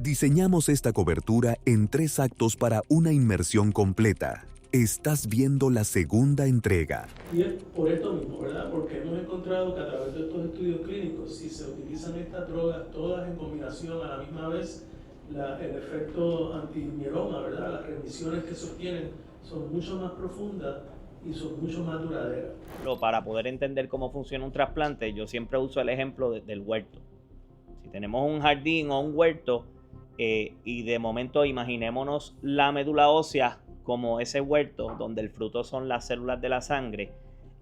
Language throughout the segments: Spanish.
Diseñamos esta cobertura en 3 actos para una inmersión completa. Estás viendo la segunda entrega. Y es por esto mismo, ¿verdad? Porque hemos encontrado que a través de estos estudios clínicos, si se utilizan estas drogas todas en combinación a la misma vez, el efecto antimieloma, ¿verdad? Las remisiones que se obtienen son mucho más profundas y son mucho más duraderas. Para poder entender cómo funciona un trasplante, yo siempre uso el ejemplo del huerto. Si tenemos un jardín o un huerto y de momento imaginémonos la médula ósea como ese huerto donde el fruto son las células de la sangre,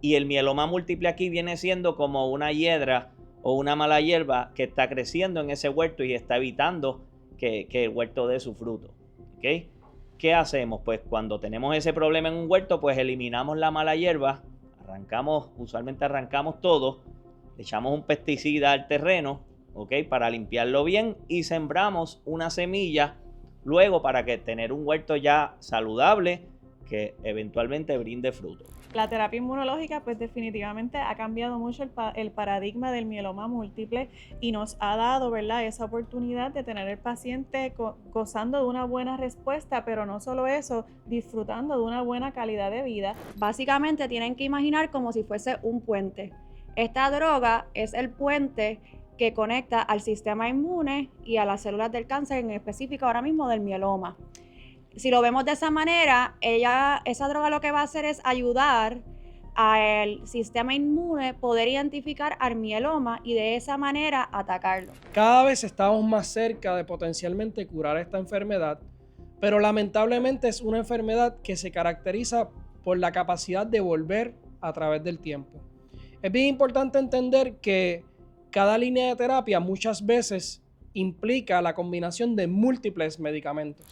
y el mieloma múltiple aquí viene siendo como una hiedra o una mala hierba que está creciendo en ese huerto y está evitando que el huerto dé su fruto. ¿Okay? ¿Qué hacemos? Pues cuando tenemos ese problema en un huerto, pues eliminamos la mala hierba, usualmente arrancamos todo, le echamos un pesticida al terreno, ¿ok? Para limpiarlo bien, y sembramos una semilla luego para que tener un huerto ya saludable que eventualmente brinde fruto. La terapia inmunológica pues definitivamente ha cambiado mucho el paradigma del mieloma múltiple y nos ha dado, ¿verdad?, esa oportunidad de tener el paciente gozando de una buena respuesta, pero no solo eso, disfrutando de una buena calidad de vida. Básicamente tienen que imaginar como si fuese un puente. Esta droga es el puente que conecta al sistema inmune y a las células del cáncer, en específico ahora mismo del mieloma. Si lo vemos de esa manera, esa droga lo que va a hacer es ayudar al sistema inmune poder identificar al mieloma y de esa manera atacarlo. Cada vez estamos más cerca de potencialmente curar esta enfermedad, pero lamentablemente es una enfermedad que se caracteriza por la capacidad de volver a través del tiempo. Es bien importante entender que cada línea de terapia muchas veces implica la combinación de múltiples medicamentos.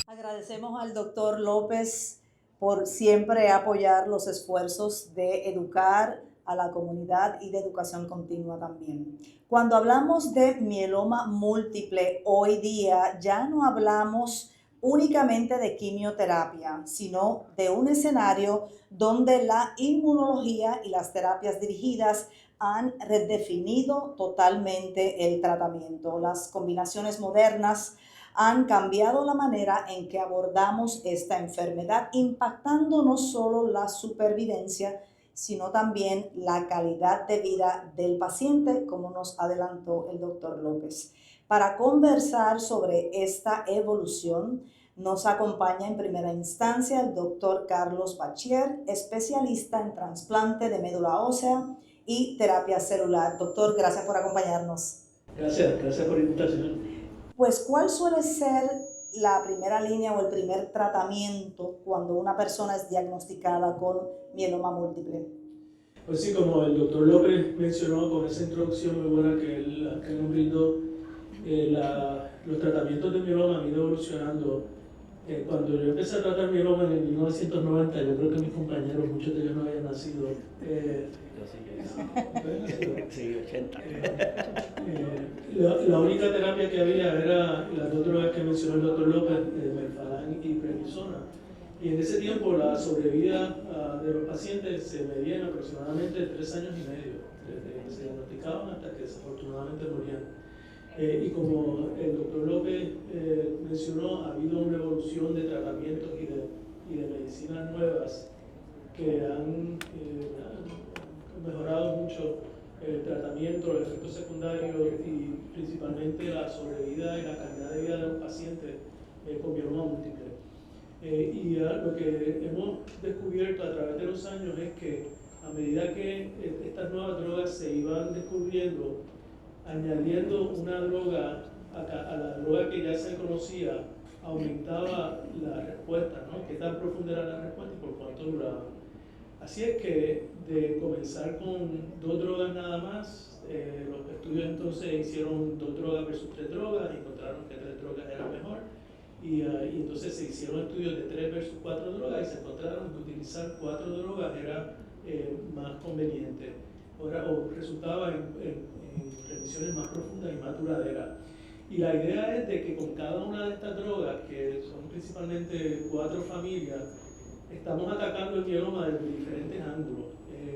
Agradecemos al doctor López por siempre apoyar los esfuerzos de educar a la comunidad y de educación continua también. Cuando hablamos de mieloma múltiple, hoy día ya no hablamos únicamente de quimioterapia, sino de un escenario donde la inmunología y las terapias dirigidas han redefinido totalmente el tratamiento. Las combinaciones modernas han cambiado la manera en que abordamos esta enfermedad, impactando no solo la supervivencia, sino también la calidad de vida del paciente, como nos adelantó el doctor López. Para conversar sobre esta evolución, nos acompaña en primera instancia el doctor Carlos Bachier, especialista en trasplante de médula ósea y terapia celular. Doctor, gracias por acompañarnos. Gracias por la invitación. Pues, ¿cuál suele ser la primera línea o el primer tratamiento cuando una persona es diagnosticada con mieloma múltiple? Pues sí, como el doctor López mencionó con esa introducción muy buena que él nos brindó, los tratamientos de mieloma han ido evolucionando. Cuando yo empecé a tratar mieloma en el 1990, yo creo que mis compañeros, muchos de ellos no habían nacido. Sí, 80. La única terapia que había era las dos drogas que mencionó el doctor López, Melphalan y prednisona. Y en ese tiempo la sobrevida de los pacientes se medía en aproximadamente 3 años y medio, desde que se diagnosticaban hasta que desafortunadamente morían. Y como el doctor López mencionó, ha habido una evolución de tratamientos y de medicinas nuevas que han mejorado mucho el tratamiento, los efectos secundarios y principalmente la sobrevida y la calidad de vida de los pacientes con mieloma múltiple. Y lo que hemos descubierto a través de los años es que a medida que estas nuevas drogas se iban descubriendo, añadiendo una droga a la droga que ya se conocía, aumentaba la respuesta, ¿no? Qué tan profunda era la respuesta y por cuánto duraba. Así es que de comenzar con 2 drogas nada más, los estudios entonces hicieron 2 drogas versus 3 drogas y encontraron que 3 drogas era mejor. Y entonces se hicieron estudios de 3 versus 4 drogas y se encontraron que utilizar 4 drogas era más conveniente o resultaba en remisiones más profundas y más duraderas. Y la idea es de que con cada una de estas drogas, que son principalmente 4 familias, estamos atacando el mieloma desde diferentes ángulos.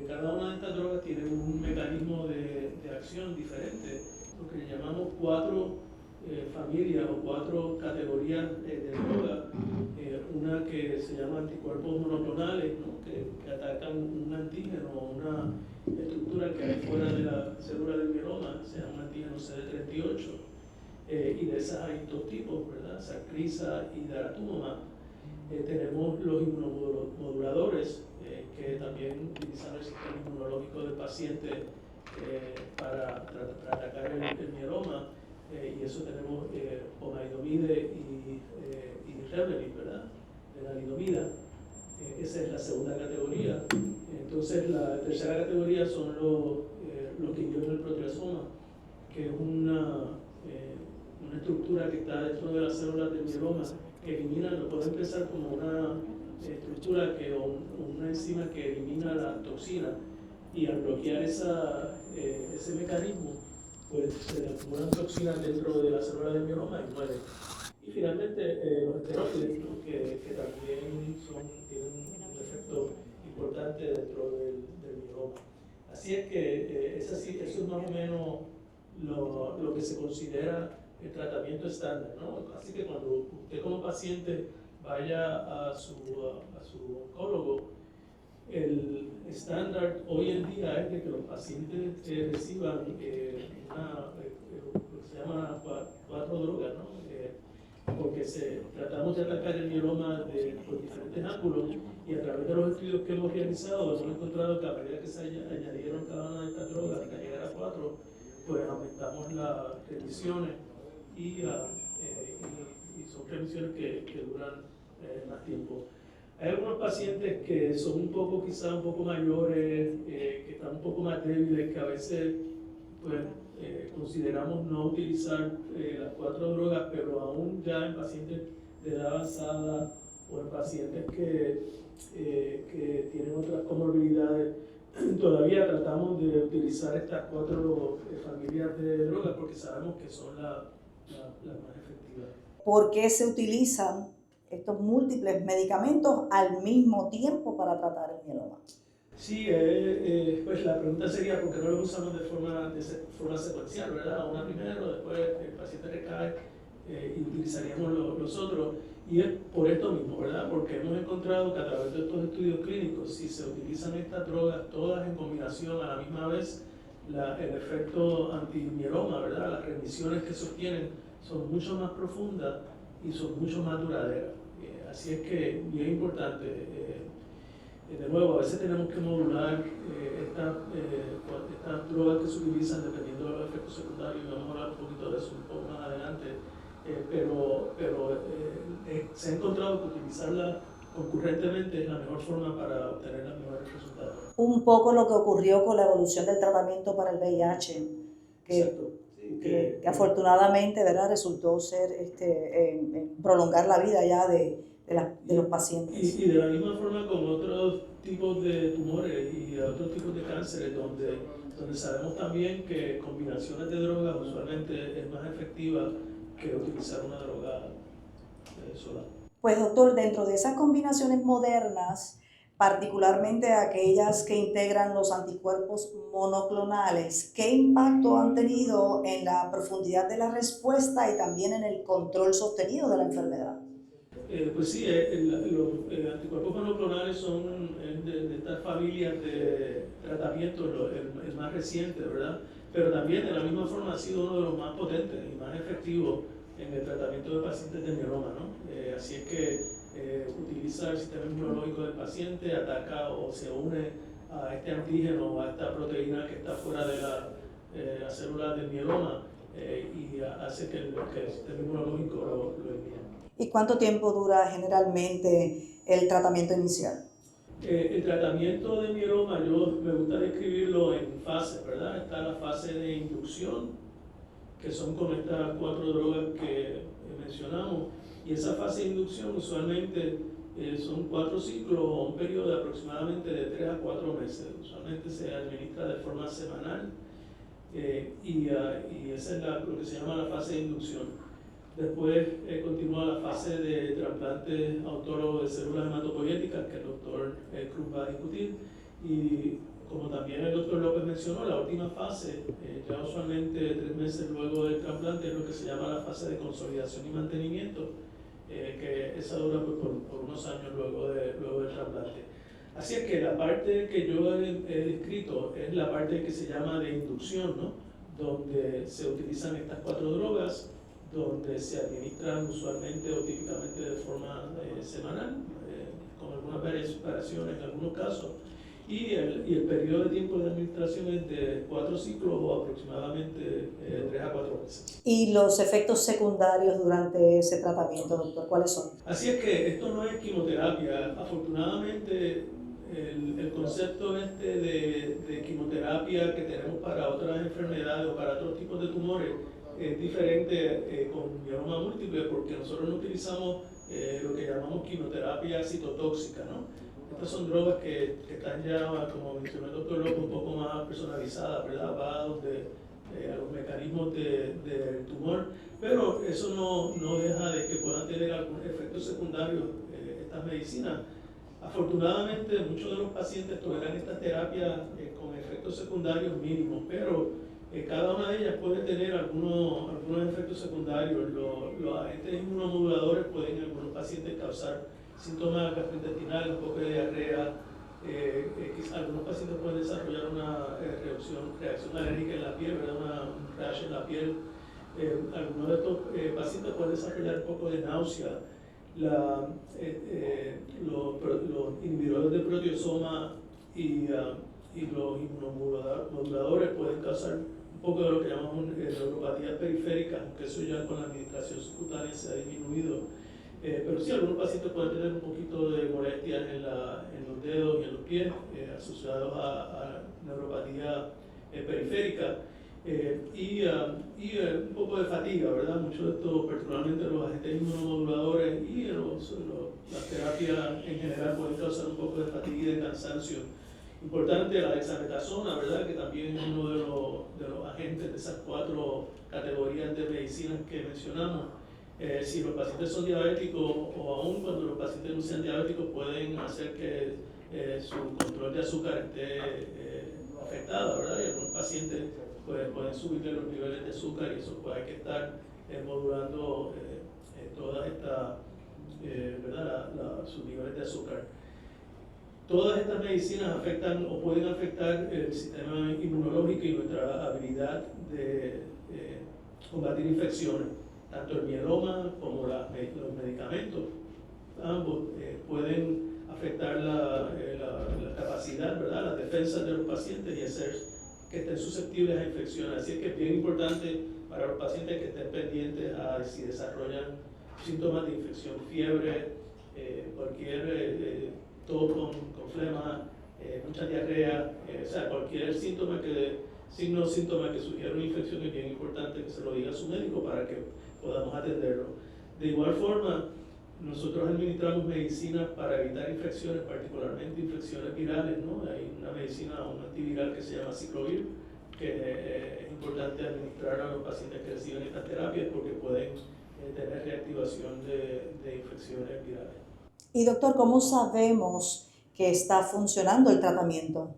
Cada una de estas drogas tiene un mecanismo de acción diferente, lo que llamamos 4 familias o 4 categorías de drogas. Una que se llama anticuerpos monoclonales, ¿no? que atacan un antígeno o una estructura que hay fuera de la célula del mieloma, se llama antígeno CD38. Y de esas hay 2 tipos, ¿verdad? Saccharisa y daratumumab. Tenemos los inmunomoduladores, que también utilizan el sistema inmunológico del paciente para atacar el mieloma. Y eso tenemos pomalidomide y Revlimid, ¿verdad? Lenalidomida. Esa es la segunda categoría. Entonces la tercera categoría son los que inhiben el proteasoma, que es una estructura que está dentro de las células del mieloma, que elimina, lo puede empezar como una estructura una enzima que elimina la toxina, y al bloquear ese mecanismo, pues se acumulan toxinas dentro de la célula del mieloma y muere. Y finalmente los esteroides, ¿no? que también tienen un efecto importante dentro del mieloma. Así es que eso es más o menos lo que se considera el tratamiento estándar, ¿no? Así que cuando usted como paciente vaya a su oncólogo, el estándar hoy en día es de que los pacientes reciban lo que se llama 4 drogas, ¿no? Porque tratamos de atacar el mieloma por diferentes ángulos, y a través de los estudios que hemos realizado hemos encontrado que a medida que se añadieron cada una de estas drogas hasta llegar a 4, pues aumentamos las remisiones y son remisiones que duran más tiempo. Hay algunos pacientes que son quizás un poco mayores, que están un poco más débiles, que a veces pues, consideramos no utilizar las 4 drogas, pero aún ya en pacientes de edad avanzada o en pacientes que tienen otras comorbilidades, todavía tratamos de utilizar estas 4 familias de drogas porque sabemos que son las más efectivas. ¿Por qué se utilizan estos múltiples medicamentos al mismo tiempo para tratar el mieloma? Sí, pues la pregunta sería ¿por qué no los usamos de forma secuencial, ¿verdad? Una primero, después el paciente recae y utilizaríamos los otros. Y es por esto mismo, ¿verdad? Porque hemos encontrado que a través de estos estudios clínicos, si se utilizan estas drogas todas en combinación a la misma vez, el efecto antimieloma, ¿verdad? Las remisiones que sostienen son mucho más profundas y son mucho más duraderas. Así es que bien importante. De nuevo, a veces tenemos que modular estas drogas que se utilizan dependiendo de los efectos secundarios, y vamos a hablar un poquito de eso un poco más adelante, pero se ha encontrado que utilizarla concurrentemente es la mejor forma para obtener los mejores resultados. Un poco lo que ocurrió con la evolución del tratamiento para el VIH, que afortunadamente, ¿verdad?, resultó ser prolongar la vida ya de los pacientes. Y de la misma forma con otros tipos de tumores y otros tipos de cánceres, donde sabemos también que combinaciones de drogas usualmente es más efectiva que utilizar una droga sola. Pues doctor, dentro de esas combinaciones modernas, particularmente aquellas que integran los anticuerpos monoclonales, ¿qué impacto han tenido en la profundidad de la respuesta y también en el control sostenido de la enfermedad? Pues sí, los anticuerpos monoclonales son de estas familias de tratamiento el más reciente, ¿verdad? Pero también de la misma forma ha sido uno de los más potentes y más efectivos en el tratamiento de pacientes de mieloma, ¿no? Así es que utiliza el sistema inmunológico del paciente, ataca o se une a este antígeno o a esta proteína que está fuera de la célula del mieloma y hace que el sistema inmunológico lo elimine. ¿Y cuánto tiempo dura generalmente el tratamiento inicial? El tratamiento de mieloma, me gusta describirlo en fases, ¿verdad? Está la fase de inducción, que son con estas 4 drogas que mencionamos, y esa fase de inducción usualmente son 4 ciclos o un periodo de aproximadamente de 3 a 4 meses. Usualmente se administra de forma semanal y esa es lo que se llama la fase de inducción. Después continúa la fase de trasplante autólogo de células hematopoyéticas, que el doctor Cruz va a discutir. Y como también el doctor López mencionó, la última fase, ya usualmente 3 meses luego del trasplante, es lo que se llama la fase de consolidación y mantenimiento, que esa dura pues, por unos años luego del trasplante. Así es que la parte que yo he descrito es la parte que se llama de inducción, ¿no? Donde se utilizan estas 4 drogas, donde se administran usualmente o típicamente de forma semanal, con algunas variaciones en algunos casos, y el periodo de tiempo de administración es de 4 ciclos o aproximadamente 3 a 4 meses. ¿Y los efectos secundarios durante ese tratamiento, doctor, cuáles son? Así es que esto no es quimioterapia. Afortunadamente, el concepto de quimioterapia que tenemos para otras enfermedades o para otros tipos de tumores es diferente con mieloma múltiple, porque nosotros no utilizamos lo que llamamos quimioterapia citotóxica, ¿no? Estas son drogas que están ya, como mencionó el doctor López, un poco más personalizadas, ¿verdad? Va a los mecanismos del tumor, pero eso no deja de que puedan tener algunos efectos secundarios estas medicinas. Afortunadamente, muchos de los pacientes toleran estas terapias con efectos secundarios mínimos, pero cada una de ellas puede tener algunos efectos secundarios. Los agentes inmunomoduladores pueden en algunos pacientes causar síntomas gastrointestinales, un poco de diarrea. Algunos pacientes pueden desarrollar una reacción alérgica en la piel, ¿verdad? Un rash en la piel. Algunos de estos pacientes pueden desarrollar un poco de náusea. Los inhibidores de proteasoma y los inmunomoduladores pueden causar un poco de lo que llamamos neuropatías periféricas, aunque eso ya con la administración subcutánea se ha disminuido. Pero sí, algunos pacientes pueden tener un poquito de molestias en los dedos y en los pies asociados a neuropatía periférica y un poco de fatiga, ¿verdad? Muchos de estos, particularmente los agentes inmunomoduladores y las terapias en general pueden causar un poco de fatiga y de cansancio. Importante la dexametasona, ¿verdad? Que también es uno de los agentes de esas 4 categorías de medicinas que mencionamos. Si los pacientes son diabéticos o aún cuando los pacientes no sean diabéticos pueden hacer que su control de azúcar esté afectado, ¿verdad? Y algunos pacientes pueden subirle los niveles de azúcar y eso hay que estar modulando todas estas, ¿verdad? Sus niveles de azúcar. Todas estas medicinas afectan o pueden afectar el sistema inmunológico y nuestra habilidad de combatir infecciones. Tanto el mieloma como los medicamentos, ambos pueden afectar la capacidad, ¿verdad? Las defensas de los pacientes y hacer que estén susceptibles a infecciones. Así es que es bien importante para los pacientes que estén pendientes a si desarrollan síntomas de infección, fiebre, cualquier tos con flema, mucha diarrea, o sea, cualquier signo o síntoma que sugiera una infección es bien importante que se lo diga a su médico para que podamos atenderlo. De igual forma, nosotros administramos medicinas para evitar infecciones, particularmente infecciones virales, ¿no? Hay una medicina, un antiviral que se llama Ciclovir, que es importante administrar a los pacientes que reciben estas terapias porque pueden tener reactivación de infecciones virales. Y doctor, ¿cómo sabemos que está funcionando el tratamiento?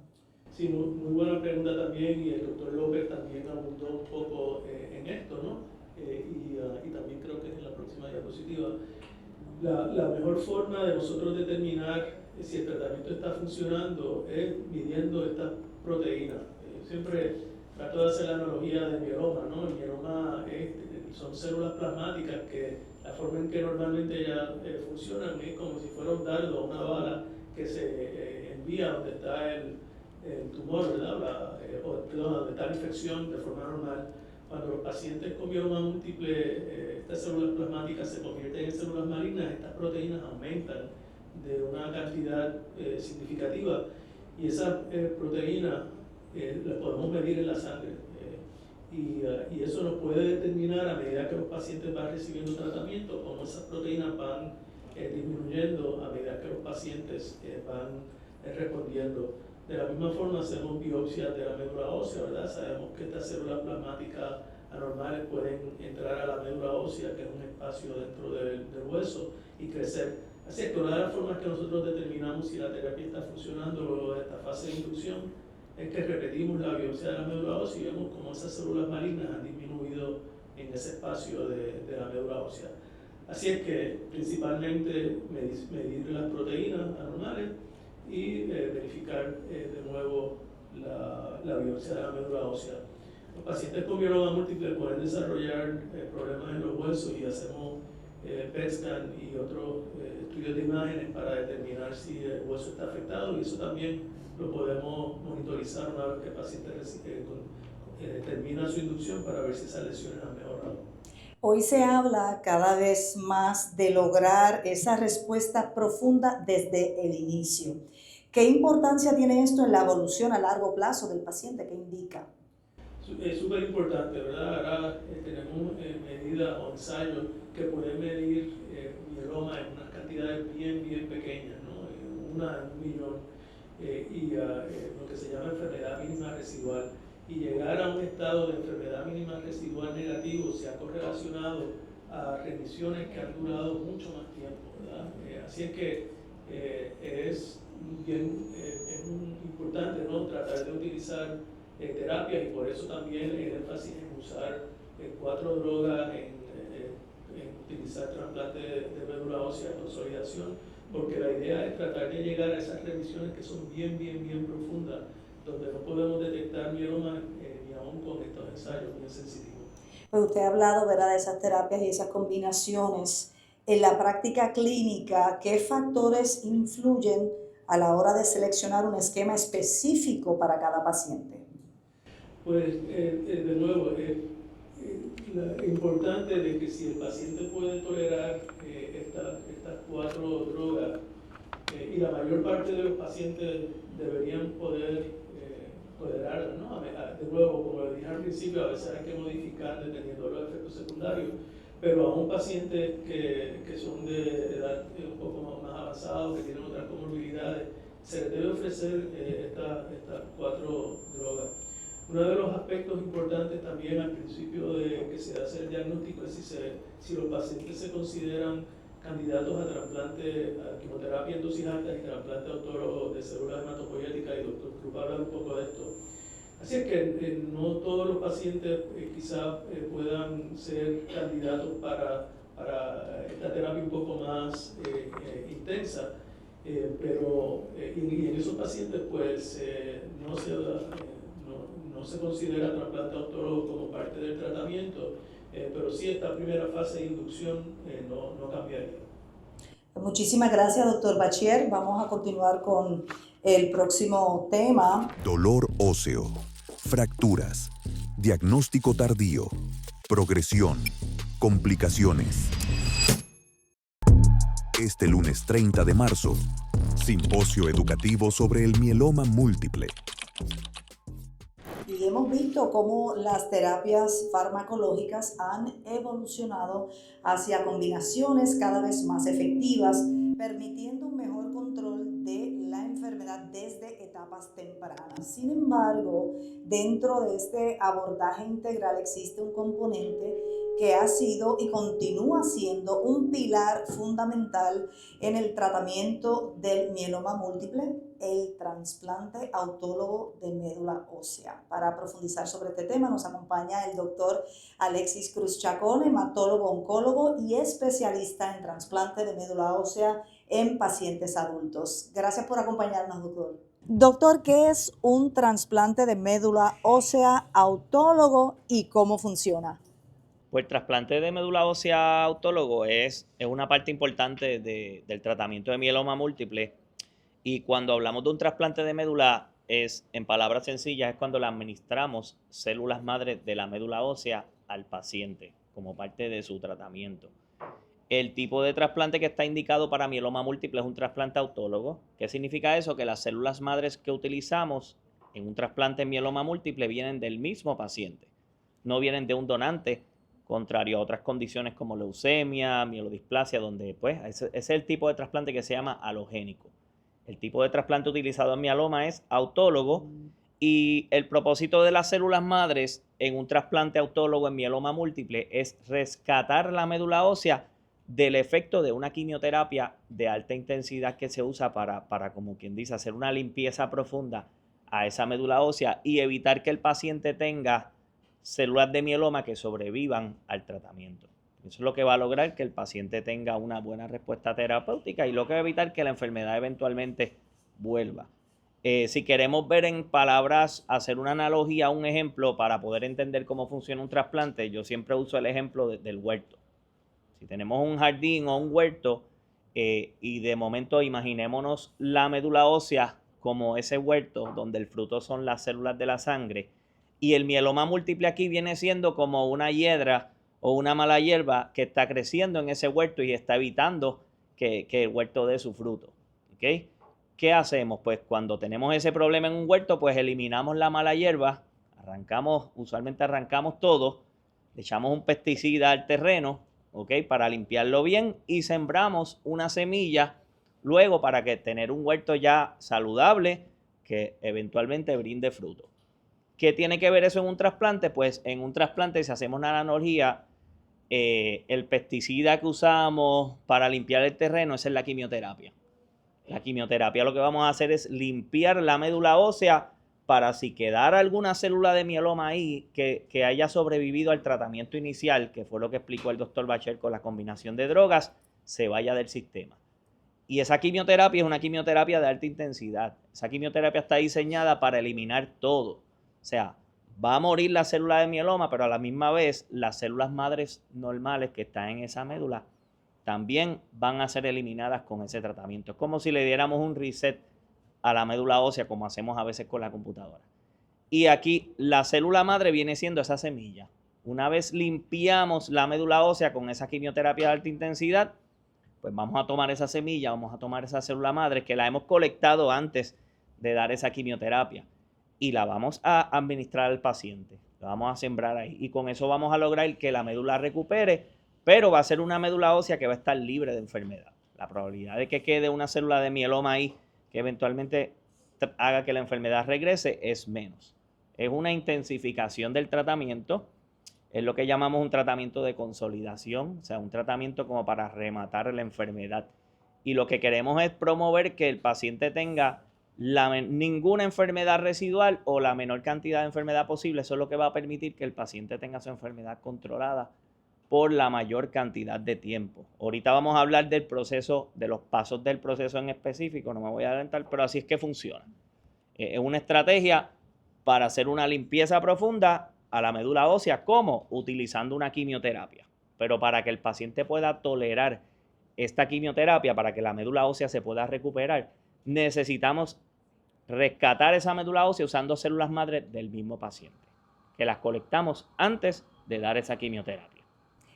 Sí, muy buena pregunta también, y el doctor López también abundó un poco en esto, ¿no? Y también creo que es en la próxima diapositiva. La mejor forma de nosotros determinar si el tratamiento está funcionando es midiendo estas proteínas. Siempre trato de hacer la analogía del mieloma, ¿no? El mieloma son células plasmáticas que la forma en que normalmente ellas funcionan es como si fuera un dardo o una bala que se envía donde está el tumor, ¿verdad? Donde está la infección de forma normal. Cuando los pacientes con mieloma múltiple, estas células plasmáticas se convierten en células malignas, estas proteínas aumentan de una cantidad significativa y esas proteínas las podemos medir en la sangre y eso nos puede determinar a medida que los pacientes van recibiendo tratamiento cómo esas proteínas van disminuyendo a medida que los pacientes van respondiendo. De la misma forma hacemos biopsias de la médula ósea, ¿verdad? Sabemos que estas células plasmáticas anormales pueden entrar a la médula ósea, que es un espacio dentro del hueso, y crecer. Así es que una de las formas que nosotros determinamos si la terapia está funcionando luego de esta fase de inducción es que repetimos la biopsia de la médula ósea y vemos cómo esas células malignas han disminuido en ese espacio de la médula ósea. Así es que principalmente medir las proteínas anormales y verificar de nuevo la biopsia de la médula ósea. Los pacientes con mieloma múltiple pueden desarrollar problemas en los huesos y hacemos PET scan y otros estudios de imágenes para determinar si el hueso está afectado, y eso también lo podemos monitorizar una vez que el paciente termina su inducción para ver si esas lesiones han mejorado. Hoy se habla cada vez más de lograr esa respuesta profunda desde el inicio. ¿Qué importancia tiene esto en la evolución a largo plazo del paciente? ¿Qué indica? Es súper importante, ¿verdad? Ahora tenemos medidas o ensayos que pueden medir mieloma en unas cantidades bien pequeñas, ¿no? Una en 1 millón, y lo que se llama enfermedad mínima residual. Y llegar a un estado de enfermedad mínima residual negativo se ha correlacionado a remisiones que han durado mucho más tiempo, ¿verdad? Así es que es muy importante, ¿no?, tratar de utilizar terapias, y por eso también el énfasis en usar 4 drogas, en utilizar trasplante de médula ósea, consolidación, porque la idea es tratar de llegar a esas remisiones que son bien profundas, donde no podemos detectar mieloma ni aún con estos ensayos bien sensitivos. Pues usted ha hablado, ¿verdad?, de esas terapias y esas combinaciones. En la práctica clínica, ¿qué factores influyen a la hora de seleccionar un esquema específico para cada paciente? Pues, de nuevo, importante de que si el paciente puede tolerar estas 4 drogas, y la mayor parte de los pacientes deberían poder tolerarlas, ¿no? De nuevo, como le dije al principio, a veces hay que modificar dependiendo de los efectos secundarios, pero a un paciente que son de edad un poco más avanzado, que tienen otras comorbilidades, se les debe ofrecer estas 4 drogas. Uno de los aspectos importantes también al principio de que se hace el diagnóstico es si los pacientes se consideran candidatos a trasplante, a quimioterapia en dosis altas y trasplante autólogo de células hematopoyéticas, y el doctor Cruz va a hablar un poco de esto. Así es que no todos los pacientes quizás puedan ser candidatos para esta terapia un poco más intensa, pero en esos pacientes pues no se considera trasplante autólogo como parte del tratamiento, pero sí esta primera fase de inducción no cambiaría. Muchísimas gracias, doctor Bachier. Vamos a continuar con el próximo tema. Dolor óseo, fracturas, diagnóstico tardío, progresión, complicaciones. Este lunes 30 de marzo, simposio educativo sobre el mieloma múltiple. Y hemos visto cómo las terapias farmacológicas han evolucionado hacia combinaciones cada vez más efectivas, permitiendo un mejor control de la enfermedad desde etapas tempranas. Sin embargo, dentro de este abordaje integral existe un componente que ha sido y continúa siendo un pilar fundamental en el tratamiento del mieloma múltiple, el trasplante autólogo de médula ósea. Para profundizar sobre este tema nos acompaña el doctor Alexis Cruz Chacón, hematólogo oncólogo y especialista en trasplante de médula ósea en pacientes adultos. Gracias por acompañarnos, doctor. Doctor, ¿qué es un trasplante de médula ósea autólogo y cómo funciona? Pues el trasplante de médula ósea autólogo es una parte importante del tratamiento de mieloma múltiple. Y cuando hablamos de un trasplante de médula, en palabras sencillas, es cuando le administramos células madres de la médula ósea al paciente como parte de su tratamiento. El tipo de trasplante que está indicado para mieloma múltiple es un trasplante autólogo. ¿Qué significa eso? Que las células madres que utilizamos en un trasplante en mieloma múltiple vienen del mismo paciente, no vienen de un donante, contrario a otras condiciones como leucemia, mielodisplasia, donde pues ese es el tipo de trasplante que se llama alogénico. El tipo de trasplante utilizado en mieloma es autólogo, y el propósito de las células madres en un trasplante autólogo en mieloma múltiple es rescatar la médula ósea del efecto de una quimioterapia de alta intensidad que se usa para, como quien dice, hacer una limpieza profunda a esa médula ósea y evitar que el paciente tenga células de mieloma que sobrevivan al tratamiento. Eso es lo que va a lograr que el paciente tenga una buena respuesta terapéutica y lo que va a evitar que la enfermedad eventualmente vuelva. Si queremos ver en palabras, hacer una analogía, un ejemplo para poder entender cómo funciona un trasplante, yo siempre uso el ejemplo del huerto. Si tenemos un jardín o un huerto y de momento imaginémonos la médula ósea como ese huerto donde el fruto son las células de la sangre y el mieloma múltiple aquí viene siendo como una hiedra o una mala hierba que está creciendo en ese huerto y está evitando que el huerto dé su fruto. ¿Okay? ¿Qué hacemos? Pues cuando tenemos ese problema en un huerto, pues eliminamos la mala hierba, usualmente arrancamos todo, le echamos un pesticida al terreno, ¿ok? Para limpiarlo bien y sembramos una semilla luego para que tener un huerto ya saludable que eventualmente brinde fruto. ¿Qué tiene que ver eso en un trasplante? Pues en un trasplante, si hacemos una analogía, el pesticida que usamos para limpiar el terreno, esa es la quimioterapia. La quimioterapia lo que vamos a hacer es limpiar la médula ósea para si quedara alguna célula de mieloma ahí que haya sobrevivido al tratamiento inicial, que fue lo que explicó el doctor Bacher con la combinación de drogas, se vaya del sistema. Y esa quimioterapia es una quimioterapia de alta intensidad. Esa quimioterapia está diseñada para eliminar todo. O sea, va a morir la célula de mieloma, pero a la misma vez las células madres normales que están en esa médula también van a ser eliminadas con ese tratamiento. Es como si le diéramos un reset a la médula ósea, como hacemos a veces con la computadora. Y aquí la célula madre viene siendo esa semilla. Una vez limpiamos la médula ósea con esa quimioterapia de alta intensidad, pues vamos a tomar esa semilla, vamos a tomar esa célula madre que la hemos colectado antes de dar esa quimioterapia y la vamos a administrar al paciente. La vamos a sembrar ahí y con eso vamos a lograr que la médula recupere, pero va a ser una médula ósea que va a estar libre de enfermedad. La probabilidad de que quede una célula de mieloma ahí que eventualmente haga que la enfermedad regrese es menos. Es una intensificación del tratamiento, es lo que llamamos un tratamiento de consolidación, o sea, un tratamiento como para rematar la enfermedad. Y lo que queremos es promover que el paciente tenga ninguna enfermedad residual o la menor cantidad de enfermedad posible. Eso es lo que va a permitir que el paciente tenga su enfermedad controlada por la mayor cantidad de tiempo. Ahorita vamos a hablar del proceso, de los pasos del proceso en específico, no me voy a adelantar, pero así es que funciona. Es una estrategia para hacer una limpieza profunda a la médula ósea, ¿cómo? Utilizando una quimioterapia. Pero para que el paciente pueda tolerar esta quimioterapia, para que la médula ósea se pueda recuperar, necesitamos rescatar esa médula ósea usando células madre del mismo paciente, que las colectamos antes de dar esa quimioterapia.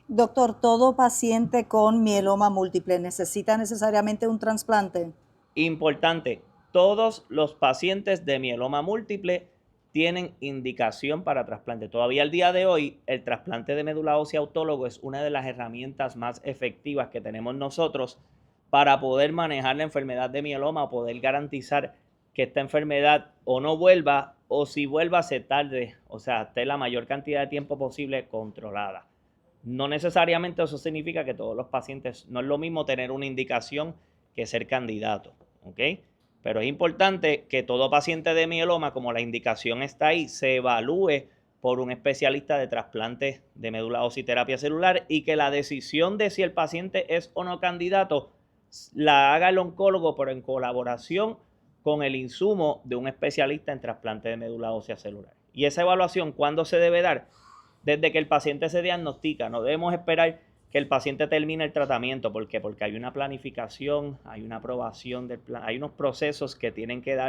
Doctor, ¿todo paciente con mieloma múltiple necesita necesariamente un trasplante? Importante, todos los pacientes de mieloma múltiple tienen indicación para trasplante. Todavía al día de hoy, el trasplante de médula ósea autólogo es una de las herramientas más efectivas que tenemos nosotros para poder manejar la enfermedad de mieloma o poder garantizar que esta enfermedad o no vuelva o si vuelva se tarde, o sea, esté la mayor cantidad de tiempo posible controlada. No necesariamente eso significa que todos los pacientes, no es lo mismo tener una indicación que ser candidato, ¿ok? Pero es importante que todo paciente de mieloma, como la indicación está ahí, se evalúe por un especialista de trasplante de médula ósea y terapia celular y que la decisión de si el paciente es o no candidato la haga el oncólogo, pero en colaboración con el insumo de un especialista en trasplante de médula ósea celular. Y esa evaluación, ¿cuándo se debe dar? Desde que el paciente se diagnostica. No debemos esperar que el paciente termine el tratamiento. ¿Por qué? Porque hay una planificación, hay una aprobación del plan, hay unos procesos que tienen que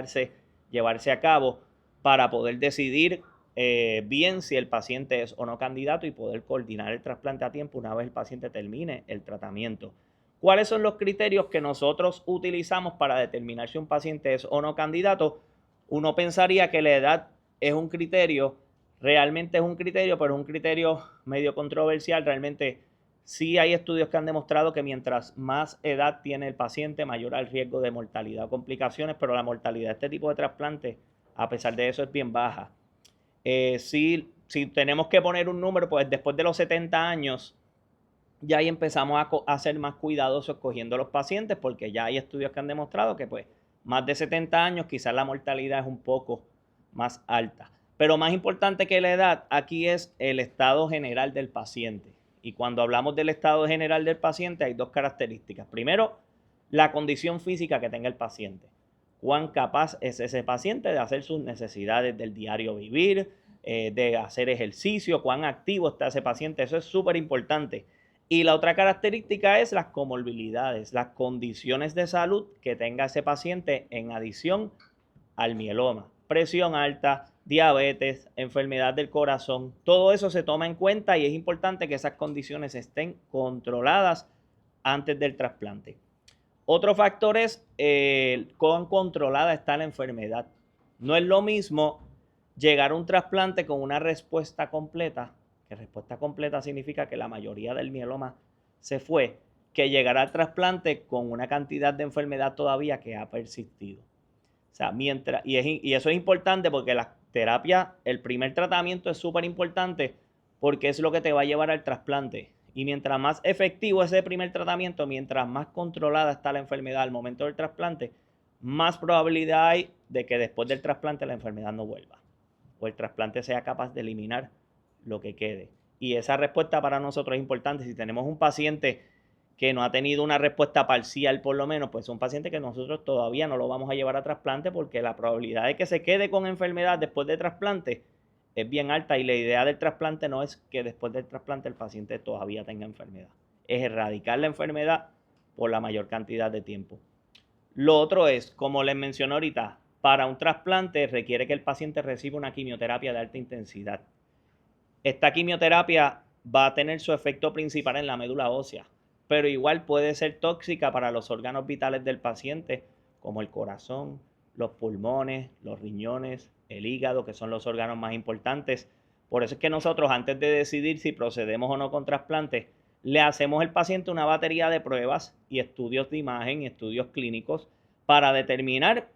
llevarse a cabo para poder decidir bien si el paciente es o no candidato y poder coordinar el trasplante a tiempo una vez el paciente termine el tratamiento. ¿Cuáles son los criterios que nosotros utilizamos para determinar si un paciente es o no candidato? Uno pensaría que la edad es un criterio, realmente es un criterio, pero es un criterio medio controversial. Realmente sí hay estudios que han demostrado que mientras más edad tiene el paciente, mayor el riesgo de mortalidad o complicaciones, pero la mortalidad de este tipo de trasplante, a pesar de eso, es bien baja. Si si tenemos que poner un número, pues después de los 70 años, ya ahí empezamos a ser más cuidadosos escogiendo los pacientes, porque ya hay estudios que han demostrado que pues más de 70 años quizás la mortalidad es un poco más alta. Pero más importante que la edad aquí es el estado general del paciente. Y cuando hablamos del estado general del paciente hay dos características. Primero, la condición física que tenga el paciente. Cuán capaz es ese paciente de hacer sus necesidades del diario vivir, de hacer ejercicio, cuán activo está ese paciente. Eso es súper importante. Y la otra característica es las comorbilidades, las condiciones de salud que tenga ese paciente en adición al mieloma. Presión alta, diabetes, enfermedad del corazón, todo eso se toma en cuenta y es importante que esas condiciones estén controladas antes del trasplante. Otro factor es cuán controlada está la enfermedad. No es lo mismo llegar a un trasplante con una respuesta completa, que respuesta completa significa que la mayoría del mieloma se fue, que llegar al trasplante con una cantidad de enfermedad todavía que ha persistido. O sea, y eso es importante porque la terapia, el primer tratamiento es súper importante porque es lo que te va a llevar al trasplante. Y mientras más efectivo es ese primer tratamiento, mientras más controlada está la enfermedad al momento del trasplante, más probabilidad hay de que después del trasplante la enfermedad no vuelva o el trasplante sea capaz de eliminar lo que quede. Y esa respuesta para nosotros es importante. Si tenemos un paciente que no ha tenido una respuesta parcial por lo menos, pues es un paciente que nosotros todavía no lo vamos a llevar a trasplante porque la probabilidad de que se quede con enfermedad después de trasplante es bien alta y la idea del trasplante no es que después del trasplante el paciente todavía tenga enfermedad, es erradicar la enfermedad por la mayor cantidad de tiempo. Lo otro es, como les mencioné ahorita, para un trasplante requiere que el paciente reciba una quimioterapia de alta intensidad. Esta quimioterapia va a tener su efecto principal en la médula ósea, pero igual puede ser tóxica para los órganos vitales del paciente, como el corazón, los pulmones, los riñones, el hígado, que son los órganos más importantes. Por eso es que nosotros, antes de decidir si procedemos o no con trasplante, le hacemos al paciente una batería de pruebas y estudios de imagen y estudios clínicos para determinar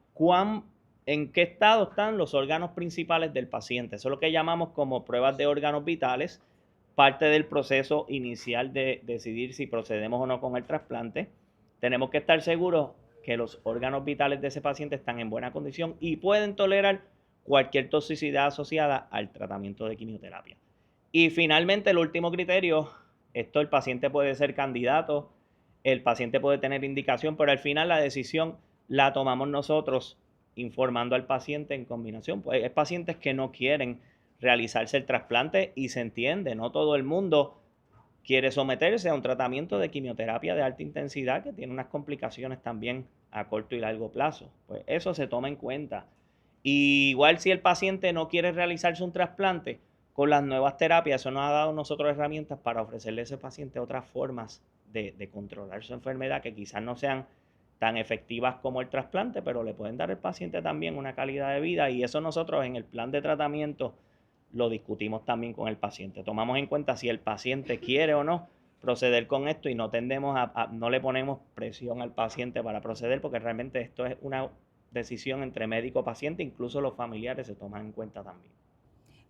en qué estado están los órganos principales del paciente. Eso es lo que llamamos como pruebas de órganos vitales, parte del proceso inicial de decidir si procedemos o no con el trasplante. Tenemos que estar seguros que los órganos vitales de ese paciente están en buena condición y pueden tolerar cualquier toxicidad asociada al tratamiento de quimioterapia. Y finalmente, el último criterio, el paciente puede ser candidato, el paciente puede tener indicación, pero al final la decisión la tomamos nosotros informando al paciente en combinación. Pues hay pacientes que no quieren realizarse el trasplante y se entiende, no todo el mundo quiere someterse a un tratamiento de quimioterapia de alta intensidad que tiene unas complicaciones también a corto y largo plazo. Pues eso se toma en cuenta. Y igual si el paciente no quiere realizarse un trasplante, con las nuevas terapias, eso nos ha dado a nosotros herramientas para ofrecerle a ese paciente otras formas de controlar su enfermedad que quizás no sean tan efectivas como el trasplante, pero le pueden dar al paciente también una calidad de vida y eso nosotros en el plan de tratamiento lo discutimos también con el paciente. Tomamos en cuenta si el paciente quiere o no proceder con esto y no no le ponemos presión al paciente para proceder porque realmente esto es una decisión entre médico-paciente, incluso los familiares se toman en cuenta también.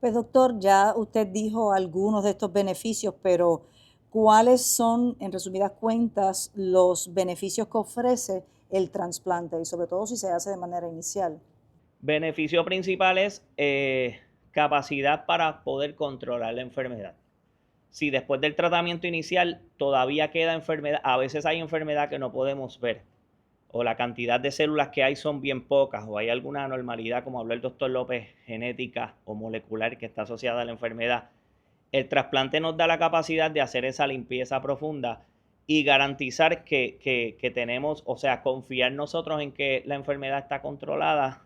Pues doctor, ya usted dijo algunos de estos beneficios, pero ¿cuáles son, en resumidas cuentas, los beneficios que ofrece el trasplante y sobre todo si se hace de manera inicial? Beneficio principal es capacidad para poder controlar la enfermedad. Si después del tratamiento inicial todavía queda enfermedad, a veces hay enfermedad que no podemos ver, o la cantidad de células que hay son bien pocas, o hay alguna anormalidad, como habló el doctor López, genética o molecular que está asociada a la enfermedad, el trasplante nos da la capacidad de hacer esa limpieza profunda y garantizar que tenemos, o sea, confiar nosotros en que la enfermedad está controlada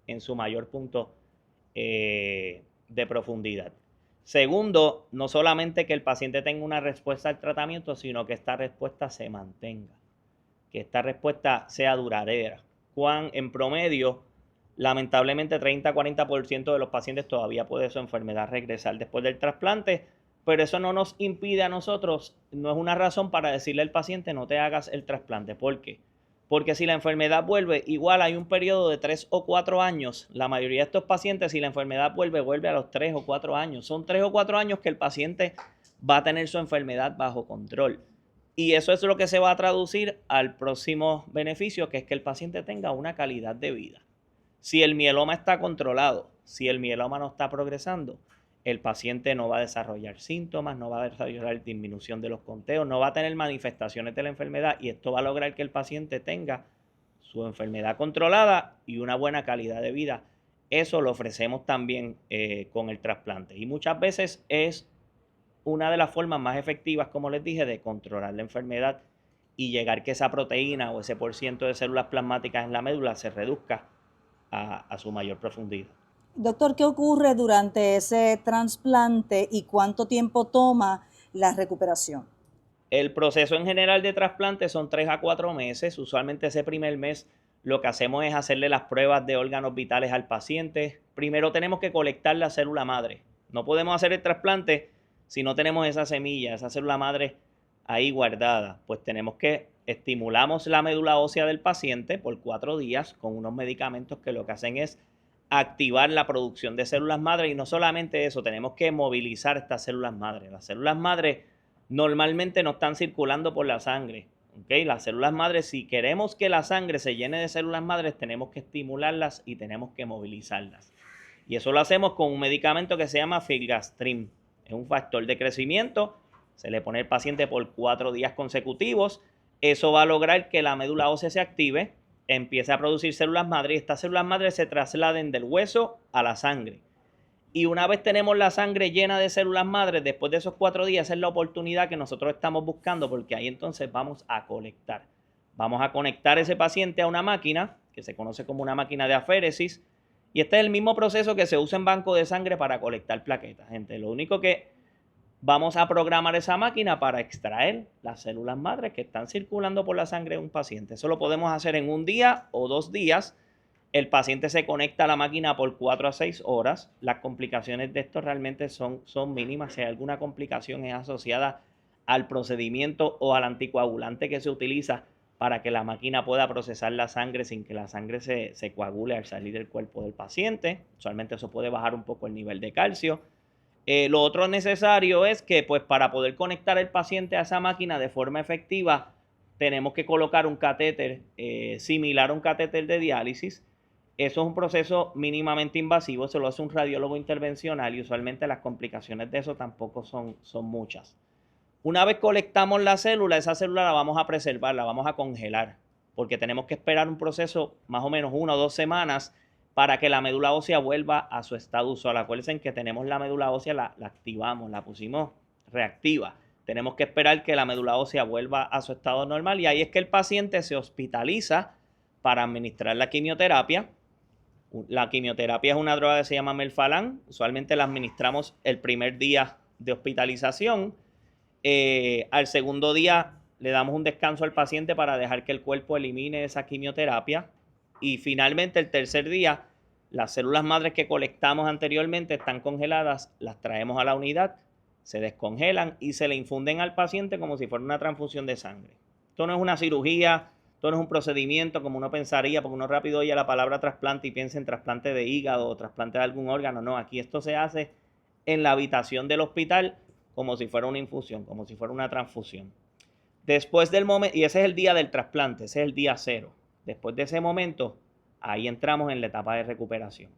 en su mayor punto de profundidad. Segundo, no solamente que el paciente tenga una respuesta al tratamiento, sino que esta respuesta se mantenga, que esta respuesta sea duradera. En promedio, lamentablemente 30-40% de los pacientes todavía puede su enfermedad regresar después del trasplante, pero eso no nos impide a nosotros, no es una razón para decirle al paciente no te hagas el trasplante. ¿Por qué? Porque si la enfermedad vuelve, igual hay un periodo de 3 o 4 años. La mayoría de estos pacientes, si la enfermedad vuelve a los 3 o 4 años. Son 3 o 4 años que el paciente va a tener su enfermedad bajo control. Y eso es lo que se va a traducir al próximo beneficio, que es que el paciente tenga una calidad de vida. Si el mieloma está controlado, si el mieloma no está progresando, el paciente no va a desarrollar síntomas, no va a desarrollar disminución de los conteos, no va a tener manifestaciones de la enfermedad, y esto va a lograr que el paciente tenga su enfermedad controlada y una buena calidad de vida. Eso lo ofrecemos también con el trasplante, y muchas veces es una de las formas más efectivas, como les dije, de controlar la enfermedad y llegar que esa proteína o ese % de células plasmáticas en la médula se reduzca a su mayor profundidad. Doctor, ¿qué ocurre durante ese trasplante y cuánto tiempo toma la recuperación? El proceso en general de trasplante son 3 a 4 meses. Usualmente ese primer mes lo que hacemos es hacerle las pruebas de órganos vitales al paciente. Primero tenemos que colectar la célula madre. No podemos hacer el trasplante si no tenemos esa semilla, esa célula madre ahí guardada. Pues estimulamos la médula ósea del paciente por 4 días con unos medicamentos que lo que hacen es activar la producción de células madre, y no solamente eso, tenemos que movilizar estas células madre. Las células madre normalmente no están circulando por la sangre, ¿okay? Las células madre, si queremos que la sangre se llene de células madres, tenemos que estimularlas y tenemos que movilizarlas. Y eso lo hacemos con un medicamento que se llama Filgrastim. Es un factor de crecimiento, se le pone al paciente por 4 días consecutivos. Eso va a lograr que la médula ósea se active, empieza a producir células madre, y estas células madre se trasladen del hueso a la sangre. Y una vez tenemos la sangre llena de células madre, después de esos 4 días, es la oportunidad que nosotros estamos buscando, porque ahí entonces vamos a colectar. Vamos a conectar ese paciente a una máquina que se conoce como una máquina de aféresis, y este es el mismo proceso que se usa en banco de sangre para colectar plaquetas, gente. Lo único que vamos a programar esa máquina para extraer las células madres que están circulando por la sangre de un paciente. Eso lo podemos hacer en 1 día o 2 días. El paciente se conecta a la máquina por 4 a 6 horas. Las complicaciones de esto realmente son mínimas. Si hay alguna complicación es asociada al procedimiento o al anticoagulante que se utiliza para que la máquina pueda procesar la sangre sin que la sangre se coagule al salir del cuerpo del paciente. Usualmente eso puede bajar un poco el nivel de calcio. Lo otro necesario es que, pues, para poder conectar el paciente a esa máquina de forma efectiva, tenemos que colocar un catéter similar a un catéter de diálisis. Eso es un proceso mínimamente invasivo, se lo hace un radiólogo intervencional, y usualmente las complicaciones de eso tampoco son muchas. Una vez colectamos la célula, esa célula la vamos a preservar, la vamos a congelar, porque tenemos que esperar un proceso más o menos 1 o 2 semanas para que la médula ósea vuelva a su estado usual. Acuérdense que tenemos la médula ósea, la activamos, la pusimos reactiva. Tenemos que esperar que la médula ósea vuelva a su estado normal, y ahí es que el paciente se hospitaliza para administrar la quimioterapia. La quimioterapia es una droga que se llama Melphalan. Usualmente la administramos el primer día de hospitalización. Al segundo día le damos un descanso al paciente para dejar que el cuerpo elimine esa quimioterapia. Y finalmente, el tercer día, las células madres que colectamos anteriormente están congeladas, las traemos a la unidad, se descongelan y se le infunden al paciente como si fuera una transfusión de sangre. Esto no es una cirugía, esto no es un procedimiento como uno pensaría, porque uno rápido oye la palabra trasplante y piensa en trasplante de hígado o trasplante de algún órgano. No, aquí esto se hace en la habitación del hospital como si fuera una infusión, como si fuera una transfusión. Después del momento, y ese es el día del trasplante, ese es el día 0. Después de ese momento, ahí entramos en la etapa de recuperación.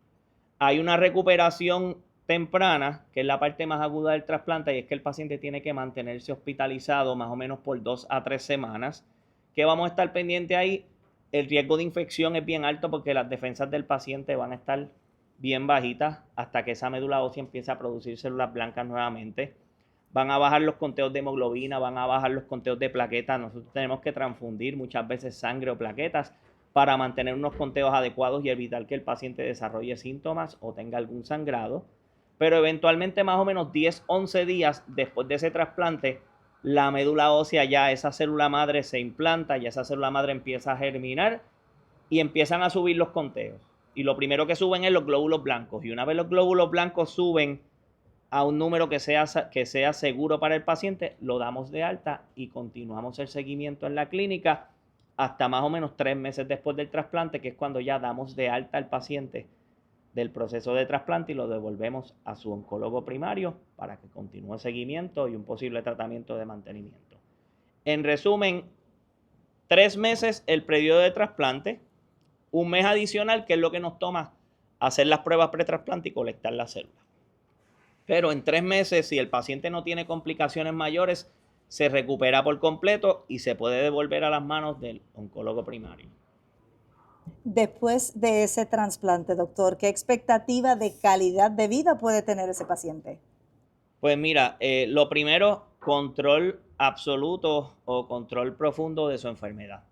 Hay una recuperación temprana, que es la parte más aguda del trasplante, y es que el paciente tiene que mantenerse hospitalizado más o menos por 2 a 3 semanas. ¿Qué vamos a estar pendiente ahí? El riesgo de infección es bien alto porque las defensas del paciente van a estar bien bajitas hasta que esa médula ósea empiece a producir células blancas nuevamente. Van a bajar los conteos de hemoglobina, van a bajar los conteos de plaquetas. Nosotros tenemos que transfundir muchas veces sangre o plaquetas para mantener unos conteos adecuados y evitar que el paciente desarrolle síntomas o tenga algún sangrado. Pero eventualmente, más o menos 10, 11 días después de ese trasplante, la médula ósea, ya esa célula madre se implanta, ya esa célula madre empieza a germinar y empiezan a subir los conteos. Y lo primero que suben es los glóbulos blancos. Y una vez los glóbulos blancos suben a un número que sea seguro para el paciente, lo damos de alta y continuamos el seguimiento en la clínica hasta más o menos 3 meses después del trasplante, que es cuando ya damos de alta al paciente del proceso de trasplante y lo devolvemos a su oncólogo primario para que continúe seguimiento y un posible tratamiento de mantenimiento. En resumen, 3 meses el periodo de trasplante, un mes adicional, que es lo que nos toma hacer las pruebas pretrasplante y colectar las células. Pero en 3 meses, si el paciente no tiene complicaciones mayores, se recupera por completo y se puede devolver a las manos del oncólogo primario. Después de ese trasplante, doctor, ¿qué expectativa de calidad de vida puede tener ese paciente? Pues mira, lo primero, control absoluto o control profundo de su enfermedad.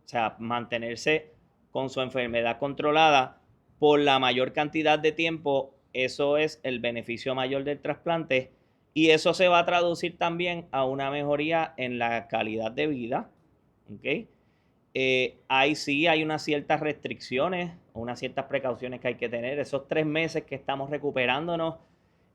O sea, mantenerse con su enfermedad controlada por la mayor cantidad de tiempo, eso es el beneficio mayor del trasplante y eso se va a traducir también a una mejoría en la calidad de vida. ¿Okay? Ahí sí hay unas ciertas restricciones, unas ciertas precauciones que hay que tener. Esos 3 meses que estamos recuperándonos,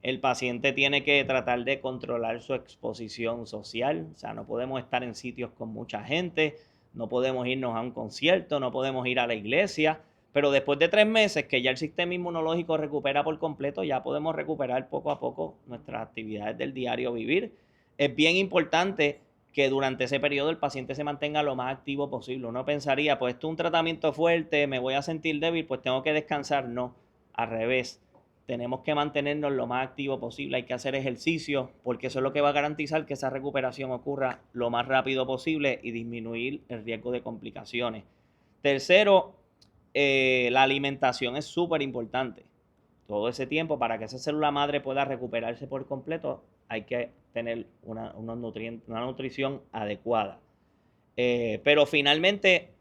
el paciente tiene que tratar de controlar su exposición social. O sea, no podemos estar en sitios con mucha gente, no podemos irnos a un concierto, no podemos ir a la iglesia. Pero después de 3 meses que ya el sistema inmunológico recupera por completo, ya podemos recuperar poco a poco nuestras actividades del diario vivir. Es bien importante que durante ese periodo el paciente se mantenga lo más activo posible. Uno pensaría, pues esto es un tratamiento fuerte, me voy a sentir débil, pues tengo que descansar. No, al revés. Tenemos que mantenernos lo más activo posible, hay que hacer ejercicio, porque eso es lo que va a garantizar que esa recuperación ocurra lo más rápido posible y disminuir el riesgo de complicaciones. Tercero, la alimentación es súper importante. Todo ese tiempo, para que esa célula madre pueda recuperarse por completo, hay que tener una nutrición adecuada. Pero finalmente,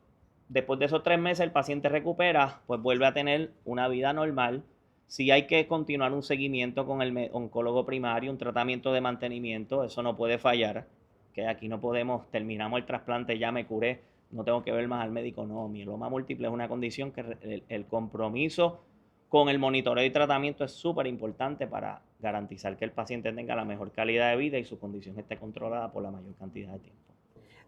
después de esos 3 meses, el paciente recupera, pues vuelve a tener una vida normal. Sí hay que continuar un seguimiento con el oncólogo primario, un tratamiento de mantenimiento, eso no puede fallar, que aquí no podemos, terminamos el trasplante, ya me curé, no tengo que ver más al médico. No, mieloma múltiple es una condición que el compromiso con el monitoreo y tratamiento es súper importante para garantizar que el paciente tenga la mejor calidad de vida y su condición esté controlada por la mayor cantidad de tiempo.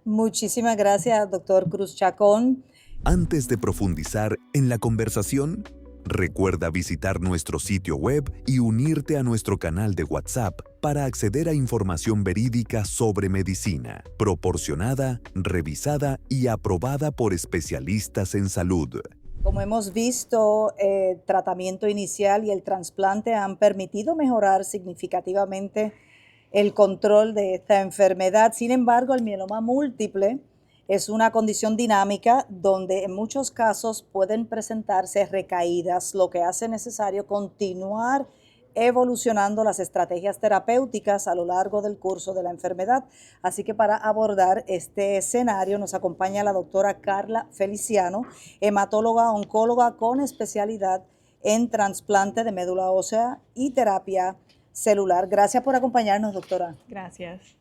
Muchísimas gracias, doctor Cruz Chacón. Antes de profundizar en la conversación, recuerda visitar nuestro sitio web y unirte a nuestro canal de WhatsApp para acceder a información verídica sobre medicina, proporcionada, revisada y aprobada por especialistas en salud. Como hemos visto, el tratamiento inicial y el trasplante han permitido mejorar significativamente el control de esta enfermedad. Sin embargo, el mieloma múltiple es una condición dinámica donde en muchos casos pueden presentarse recaídas, lo que hace necesario continuar evolucionando las estrategias terapéuticas a lo largo del curso de la enfermedad. Así que para abordar este escenario nos acompaña la doctora Carla Feliciano, hematóloga oncóloga con especialidad en trasplante de médula ósea y terapia celular. Gracias por acompañarnos, doctora. Gracias.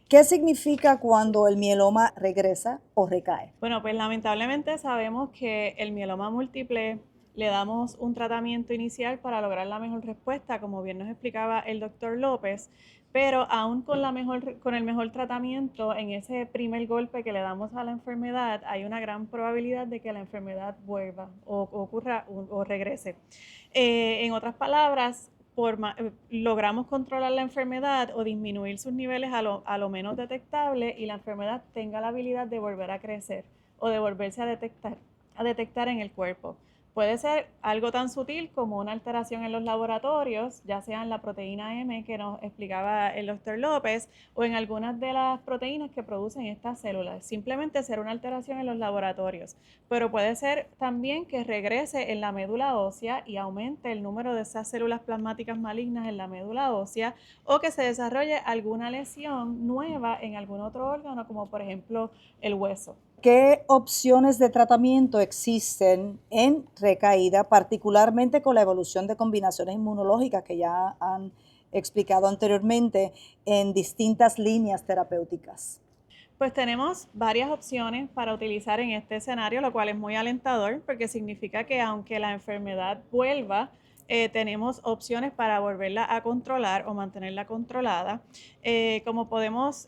¿Qué significa cuando el mieloma regresa o recae? Bueno, pues lamentablemente sabemos que el mieloma múltiple le damos un tratamiento inicial para lograr la mejor respuesta, como bien nos explicaba el doctor López, pero aún con el mejor tratamiento, en ese primer golpe que le damos a la enfermedad, hay una gran probabilidad de que la enfermedad vuelva o ocurra o regrese. En otras palabras, logramos controlar la enfermedad o disminuir sus niveles a lo menos detectable y la enfermedad tenga la habilidad de volver a crecer o de volverse a detectar en el cuerpo. Puede ser algo tan sutil como una alteración en los laboratorios, ya sea en la proteína M que nos explicaba el doctor López o en algunas de las proteínas que producen estas células. Simplemente ser una alteración en los laboratorios. Pero puede ser también que regrese en la médula ósea y aumente el número de esas células plasmáticas malignas en la médula ósea o que se desarrolle alguna lesión nueva en algún otro órgano, como por ejemplo el hueso. ¿Qué opciones de tratamiento existen en recaída, particularmente con la evolución de combinaciones inmunológicas que ya han explicado anteriormente en distintas líneas terapéuticas? Pues tenemos varias opciones para utilizar en este escenario, lo cual es muy alentador porque significa que aunque la enfermedad vuelva, tenemos opciones para volverla a controlar o mantenerla controlada. Como podemos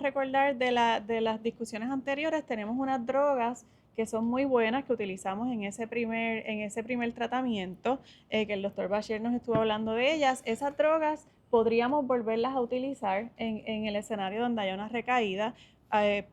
recordar de las discusiones anteriores, tenemos unas drogas que son muy buenas, que utilizamos en ese primer tratamiento, que el doctor Bashir nos estuvo hablando de ellas. Esas drogas podríamos volverlas a utilizar en el escenario donde haya una recaída.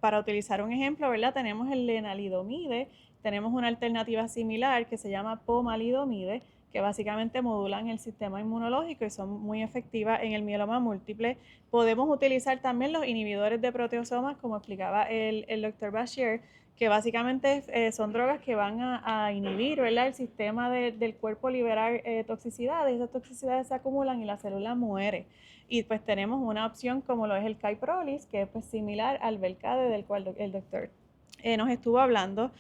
Para utilizar un ejemplo, ¿verdad? Tenemos el lenalidomide, tenemos una alternativa similar que se llama pomalidomide, que básicamente modulan el sistema inmunológico y son muy efectivas en el mieloma múltiple. Podemos utilizar también los inhibidores de proteosomas, como explicaba el doctor Bashir, que básicamente son drogas que van a inhibir, ¿verdad?, el sistema del cuerpo liberar toxicidades. Esas toxicidades se acumulan y la célula muere. Y pues tenemos una opción como lo es el Kyprolis, que es pues similar al Velcade, del cual el doctor nos estuvo hablando.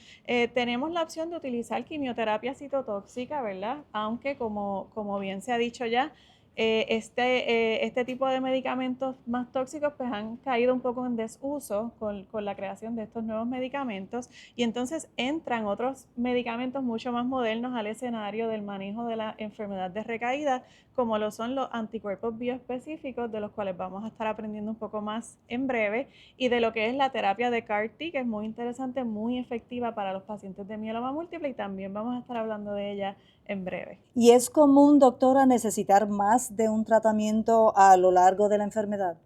Tenemos la opción de utilizar quimioterapia citotóxica, ¿verdad? Aunque como bien se ha dicho ya, este tipo de medicamentos más tóxicos pues han caído un poco en desuso con la creación de estos nuevos medicamentos, y entonces entran otros medicamentos mucho más modernos al escenario del manejo de la enfermedad de recaída, como lo son los anticuerpos bioespecíficos, de los cuales vamos a estar aprendiendo un poco más en breve, y de lo que es la terapia de CAR-T, que es muy interesante, muy efectiva para los pacientes de mieloma múltiple, y también vamos a estar hablando de ella en breve. ¿Y es común, doctora, necesitar más de un tratamiento a lo largo de la enfermedad?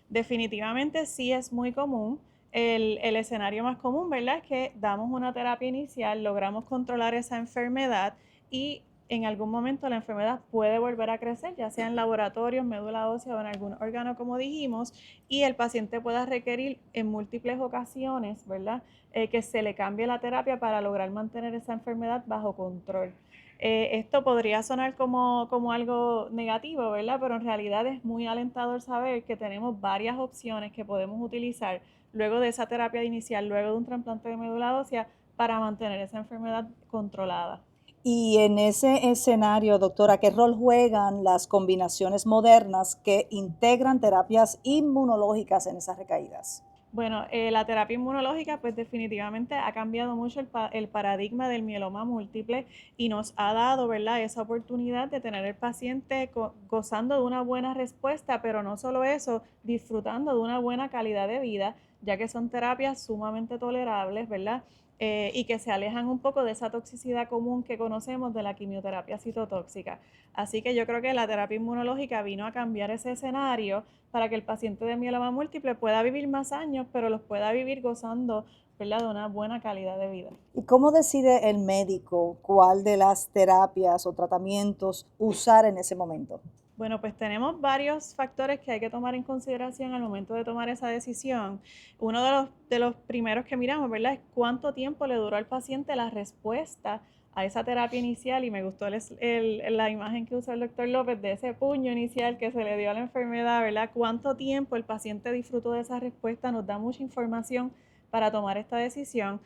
Definitivamente sí es muy común. El escenario más común, ¿verdad?, es que damos una terapia inicial, logramos controlar esa enfermedad y en algún momento la enfermedad puede volver a crecer, ya sea en laboratorios, médula ósea o en algún órgano, como dijimos, y el paciente pueda requerir en múltiples ocasiones, ¿verdad?, que se le cambie la terapia para lograr mantener esa enfermedad bajo control. Esto podría sonar como algo negativo, ¿verdad? Pero en realidad es muy alentador saber que tenemos varias opciones que podemos utilizar luego de esa terapia inicial, luego de un trasplante de médula ósea, para mantener esa enfermedad controlada. Y en ese escenario, doctora, ¿qué rol juegan las combinaciones modernas que integran terapias inmunológicas en esas recaídas? Bueno, la terapia inmunológica pues definitivamente ha cambiado mucho el paradigma del mieloma múltiple y nos ha dado, ¿verdad?, esa oportunidad de tener el paciente gozando de una buena respuesta, pero no solo eso, disfrutando de una buena calidad de vida, ya que son terapias sumamente tolerables, ¿verdad? Y que se alejan un poco de esa toxicidad común que conocemos de la quimioterapia citotóxica. Así que yo creo que la terapia inmunológica vino a cambiar ese escenario para que el paciente de mieloma múltiple pueda vivir más años, pero los pueda vivir gozando, ¿verdad?, de una buena calidad de vida. ¿Y cómo decide el médico cuál de las terapias o tratamientos usar en ese momento? Bueno, pues tenemos varios factores que hay que tomar en consideración al momento de tomar esa decisión. Uno de los primeros que miramos, ¿verdad?, es cuánto tiempo le duró al paciente la respuesta a esa terapia inicial, y me gustó la imagen que usó el doctor López de ese puño inicial que se le dio a la enfermedad, ¿verdad? Cuánto tiempo el paciente disfrutó de esa respuesta nos da mucha información para tomar esta decisión.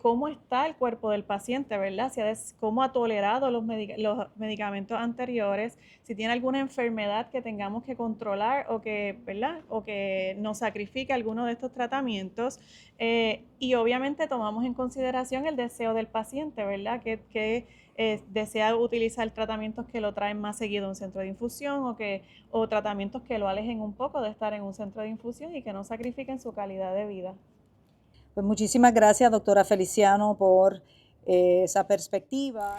Cómo está el cuerpo del paciente, ¿verdad? Cómo ha tolerado los medicamentos anteriores, si tiene alguna enfermedad que tengamos que controlar o que, ¿verdad?, o que nos sacrifique alguno de estos tratamientos. Y obviamente tomamos en consideración el deseo del paciente, ¿verdad?, que desea utilizar tratamientos que lo traen más seguido a un centro de infusión o tratamientos que lo alejen un poco de estar en un centro de infusión y que no sacrifiquen su calidad de vida. Pues muchísimas gracias, doctora Feliciano, por esa perspectiva.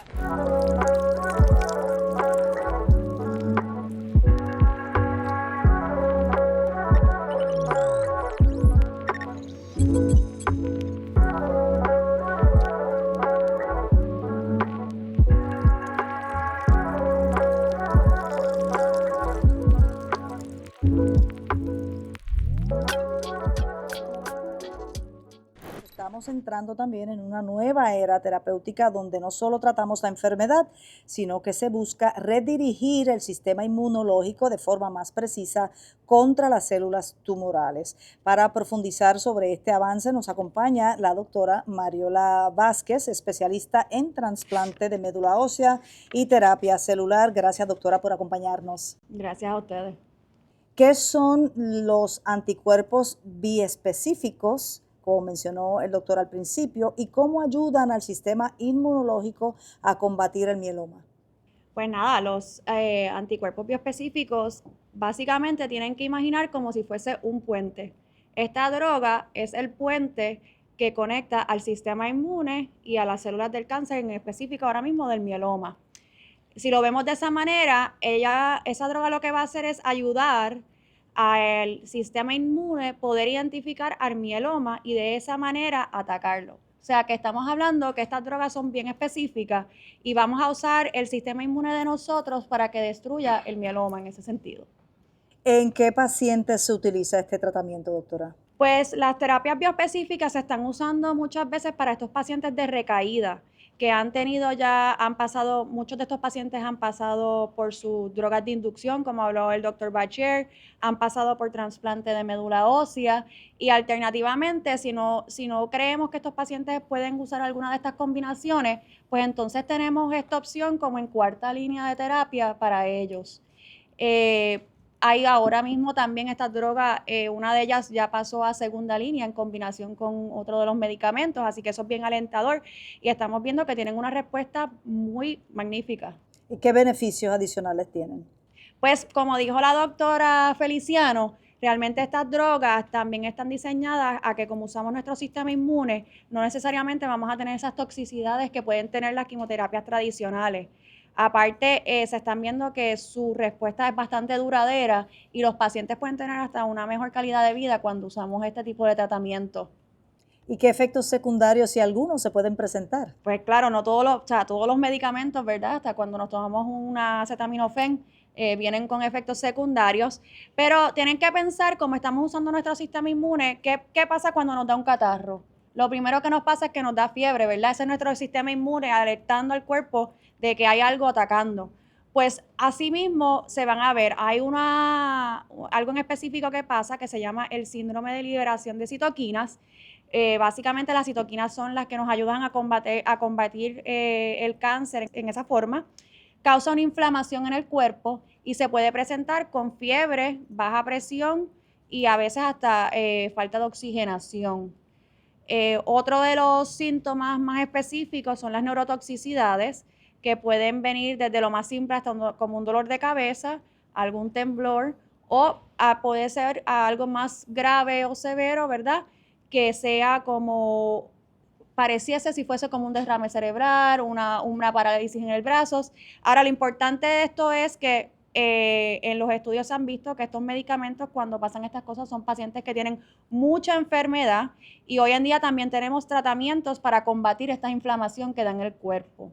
Estamos entrando también en una nueva era terapéutica donde no solo tratamos la enfermedad, sino que se busca redirigir el sistema inmunológico de forma más precisa contra las células tumorales. Para profundizar sobre este avance nos acompaña la doctora Mariola Vázquez, especialista en trasplante de médula ósea y terapia celular. Gracias, doctora, por acompañarnos. Gracias a ustedes. ¿Qué son los anticuerpos biespecíficos, como mencionó el doctor al principio, y cómo ayudan al sistema inmunológico a combatir el mieloma? Pues nada, los anticuerpos bioespecíficos básicamente tienen que imaginar como si fuese un puente. Esta droga es el puente que conecta al sistema inmune y a las células del cáncer, en específico ahora mismo del mieloma. Si lo vemos de esa manera, esa droga lo que va a hacer es ayudar al sistema inmune poder identificar al mieloma y de esa manera atacarlo. O sea que estamos hablando que estas drogas son bien específicas y vamos a usar el sistema inmune de nosotros para que destruya el mieloma en ese sentido. ¿En qué pacientes se utiliza este tratamiento, doctora? Pues las terapias bioespecíficas se están usando muchas veces para estos pacientes de recaída que muchos de estos pacientes han pasado por sus drogas de inducción, como habló el doctor Bacher, han pasado por trasplante de médula ósea y alternativamente, si no creemos que estos pacientes pueden usar alguna de estas combinaciones, pues entonces tenemos esta opción como en cuarta línea de terapia para ellos. Hay ahora mismo también estas drogas, una de ellas ya pasó a segunda línea en combinación con otro de los medicamentos, así que eso es bien alentador y estamos viendo que tienen una respuesta muy magnífica. ¿Y qué beneficios adicionales tienen? Pues como dijo la doctora Feliciano, realmente estas drogas también están diseñadas a que como usamos nuestro sistema inmune, no necesariamente vamos a tener esas toxicidades que pueden tener las quimioterapias tradicionales. Aparte, se están viendo que su respuesta es bastante duradera y los pacientes pueden tener hasta una mejor calidad de vida cuando usamos este tipo de tratamiento. ¿Y qué efectos secundarios, si algunos, se pueden presentar? Pues claro, no todos los medicamentos, ¿verdad? Hasta cuando nos tomamos una acetaminofén, vienen con efectos secundarios, pero tienen que pensar, como estamos usando nuestro sistema inmune, ¿qué pasa cuando nos da un catarro? Lo primero que nos pasa es que nos da fiebre, ¿verdad? Ese es nuestro sistema inmune alertando al cuerpo de que hay algo atacando. Pues asimismo se van a ver, hay algo en específico que pasa que se llama el síndrome de liberación de citoquinas. Básicamente las citoquinas son las que nos ayudan a combatir el cáncer en esa forma. Causa una inflamación en el cuerpo y se puede presentar con fiebre, baja presión y a veces hasta falta de oxigenación. Otro de los síntomas más específicos son las neurotoxicidades, que pueden venir desde lo más simple hasta como un dolor de cabeza, algún temblor, o puede ser algo más grave o severo, ¿verdad? Que sea como, pareciese si fuese como un derrame cerebral, una parálisis en el brazo. Ahora, lo importante de esto es que en los estudios se han visto que estos medicamentos, cuando pasan estas cosas, son pacientes que tienen mucha enfermedad y hoy en día también tenemos tratamientos para combatir esta inflamación que da en el cuerpo.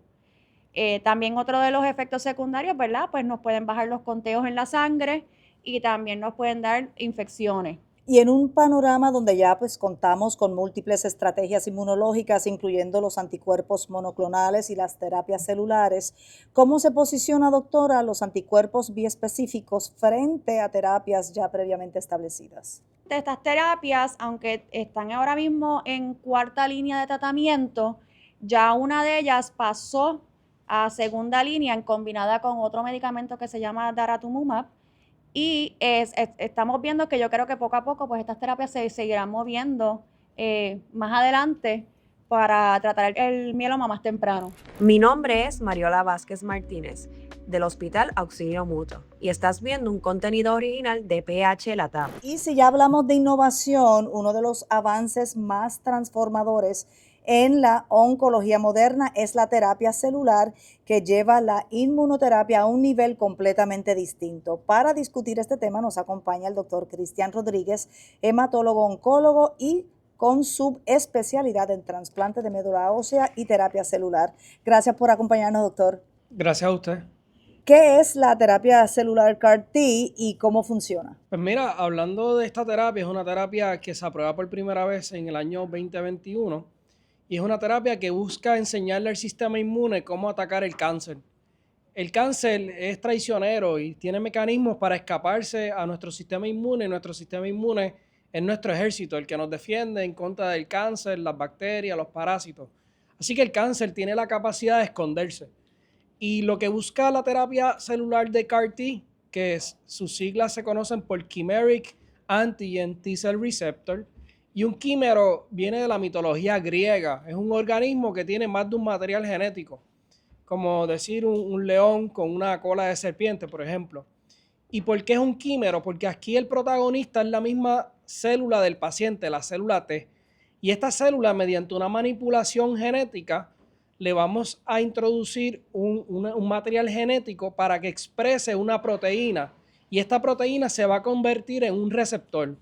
También otro de los efectos secundarios, ¿verdad? Pues nos pueden bajar los conteos en la sangre y también nos pueden dar infecciones. Y en un panorama donde ya pues contamos con múltiples estrategias inmunológicas, incluyendo los anticuerpos monoclonales y las terapias celulares, ¿cómo se posiciona, doctora, los anticuerpos biespecíficos frente a terapias ya previamente establecidas? Estas terapias, aunque están ahora mismo en cuarta línea de tratamiento, ya una de ellas pasó a segunda línea en combinada con otro medicamento que se llama daratumumab. Y estamos viendo que yo creo que poco a poco pues estas terapias se seguirán moviendo más adelante para tratar el mieloma más temprano. Mi nombre es Mariola Vázquez Martínez, del Hospital Auxilio Mutuo, y estás viendo un contenido original de PH Latam. Y si ya hablamos de innovación, uno de los avances más transformadores en la oncología moderna es la terapia celular, que lleva la inmunoterapia a un nivel completamente distinto. Para discutir este tema nos acompaña el doctor Cristian Rodríguez, hematólogo oncólogo y con subespecialidad en trasplante de médula ósea y terapia celular. Gracias por acompañarnos, doctor. Gracias a usted. ¿Qué es la terapia celular CAR-T y cómo funciona? Pues mira, hablando de esta terapia, es una terapia que se aprueba por primera vez en el año 2021 y es una terapia que busca enseñarle al sistema inmune cómo atacar el cáncer. El cáncer es traicionero y tiene mecanismos para escaparse a nuestro sistema inmune. Nuestro sistema inmune es nuestro ejército, el que nos defiende en contra del cáncer, las bacterias, los parásitos. Así que el cáncer tiene la capacidad de esconderse. Y lo que busca la terapia celular de CAR-T, que sus siglas se conocen por Chimeric Antigen T-Cell Receptor, y un químero viene de la mitología griega, es un organismo que tiene más de un material genético. como decir un león con una cola de serpiente, por ejemplo. ¿Y por qué es un químero? Porque aquí el protagonista es la misma célula del paciente, la célula T. Y esta célula, mediante una manipulación genética, le vamos a introducir un material genético para que exprese una proteína. Y esta proteína se va a convertir en un receptor.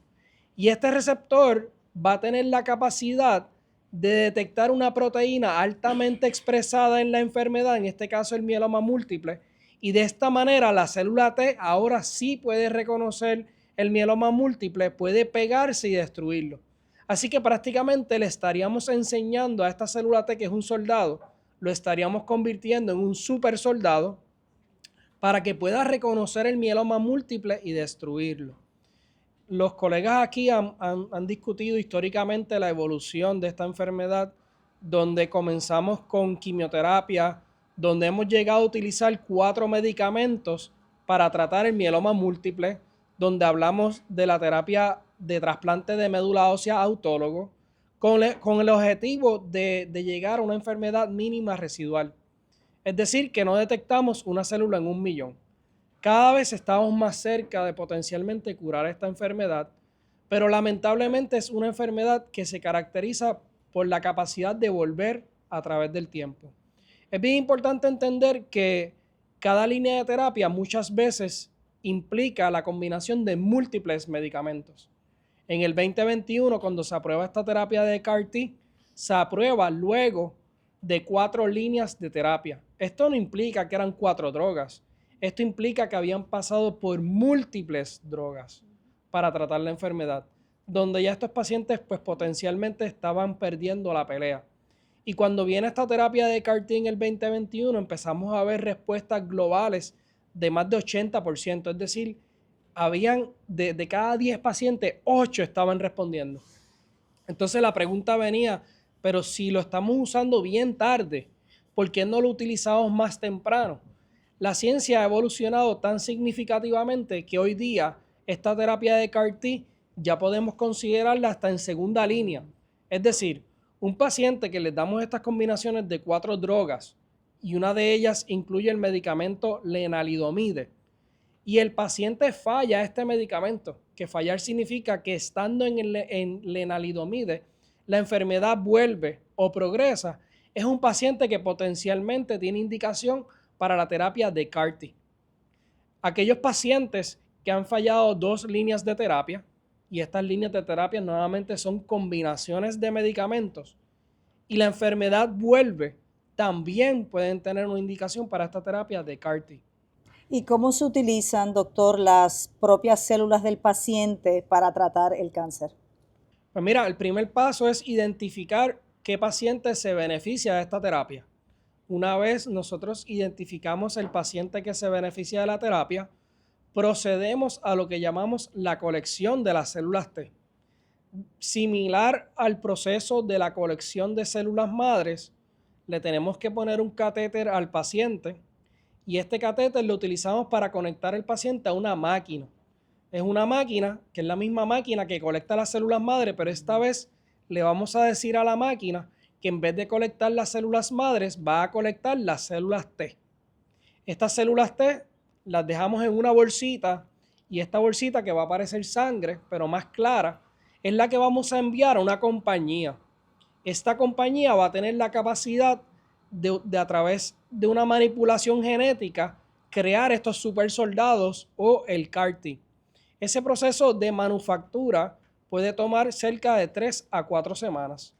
Y este receptor va a tener la capacidad de detectar una proteína altamente expresada en la enfermedad, en este caso el mieloma múltiple, y de esta manera la célula T ahora sí puede reconocer el mieloma múltiple, puede pegarse y destruirlo. Así que prácticamente le estaríamos enseñando a esta célula T, que es un soldado, lo estaríamos convirtiendo en un super soldado para que pueda reconocer el mieloma múltiple y destruirlo. Los colegas aquí han discutido históricamente la evolución de esta enfermedad, donde comenzamos con quimioterapia, donde hemos llegado a utilizar 4 medicamentos para tratar el mieloma múltiple, donde hablamos de la terapia de trasplante de médula ósea autólogo, con el objetivo de llegar a una enfermedad mínima residual. Es decir, que no detectamos una célula en 1.000.000. Cada vez estamos más cerca de potencialmente curar esta enfermedad, pero lamentablemente es una enfermedad que se caracteriza por la capacidad de volver a través del tiempo. Es bien importante entender que cada línea de terapia muchas veces implica la combinación de múltiples medicamentos. En el 2021, cuando se aprueba esta terapia de CAR-T, se aprueba luego de 4 líneas de terapia. Esto no implica que eran 4 drogas. Esto implica que habían pasado por múltiples drogas para tratar la enfermedad, donde ya estos pacientes pues potencialmente estaban perdiendo la pelea. Y cuando viene esta terapia de CAR-T en el 2021, empezamos a ver respuestas globales de más de 80%, es decir, habían de cada 10 pacientes, 8 estaban respondiendo. Entonces la pregunta venía, pero si lo estamos usando bien tarde, ¿por qué no lo utilizamos más temprano? La ciencia ha evolucionado tan significativamente que hoy día esta terapia de CAR-T ya podemos considerarla hasta en segunda línea. Es decir, un paciente que le damos estas combinaciones de 4 drogas y una de ellas incluye el medicamento lenalidomide y el paciente falla este medicamento, que fallar significa que estando en lenalidomide la enfermedad vuelve o progresa, es un paciente que potencialmente tiene indicación para la terapia de CAR-T. Aquellos pacientes que han fallado 2 líneas de terapia, y estas líneas de terapia nuevamente son combinaciones de medicamentos, y la enfermedad vuelve, también pueden tener una indicación para esta terapia de CAR-T. ¿Y cómo se utilizan, doctor, las propias células del paciente para tratar el cáncer? Pues mira, el primer paso es identificar qué paciente se beneficia de esta terapia. Una vez nosotros identificamos el paciente que se beneficia de la terapia, procedemos a lo que llamamos la colección de las células T. Similar al proceso de la colección de células madres, le tenemos que poner un catéter al paciente y este catéter lo utilizamos para conectar al paciente a una máquina. Es una máquina que es la misma máquina que colecta las células madre, pero esta vez le vamos a decir a la máquina que en vez de colectar las células madres, va a colectar las células T. Estas células T las dejamos en una bolsita y esta bolsita, que va a parecer sangre, pero más clara, es la que vamos a enviar a una compañía. Esta compañía va a tener la capacidad de a través de una manipulación genética crear estos super soldados o el CAR-T. Ese proceso de manufactura puede tomar cerca de 3 a 4 semanas.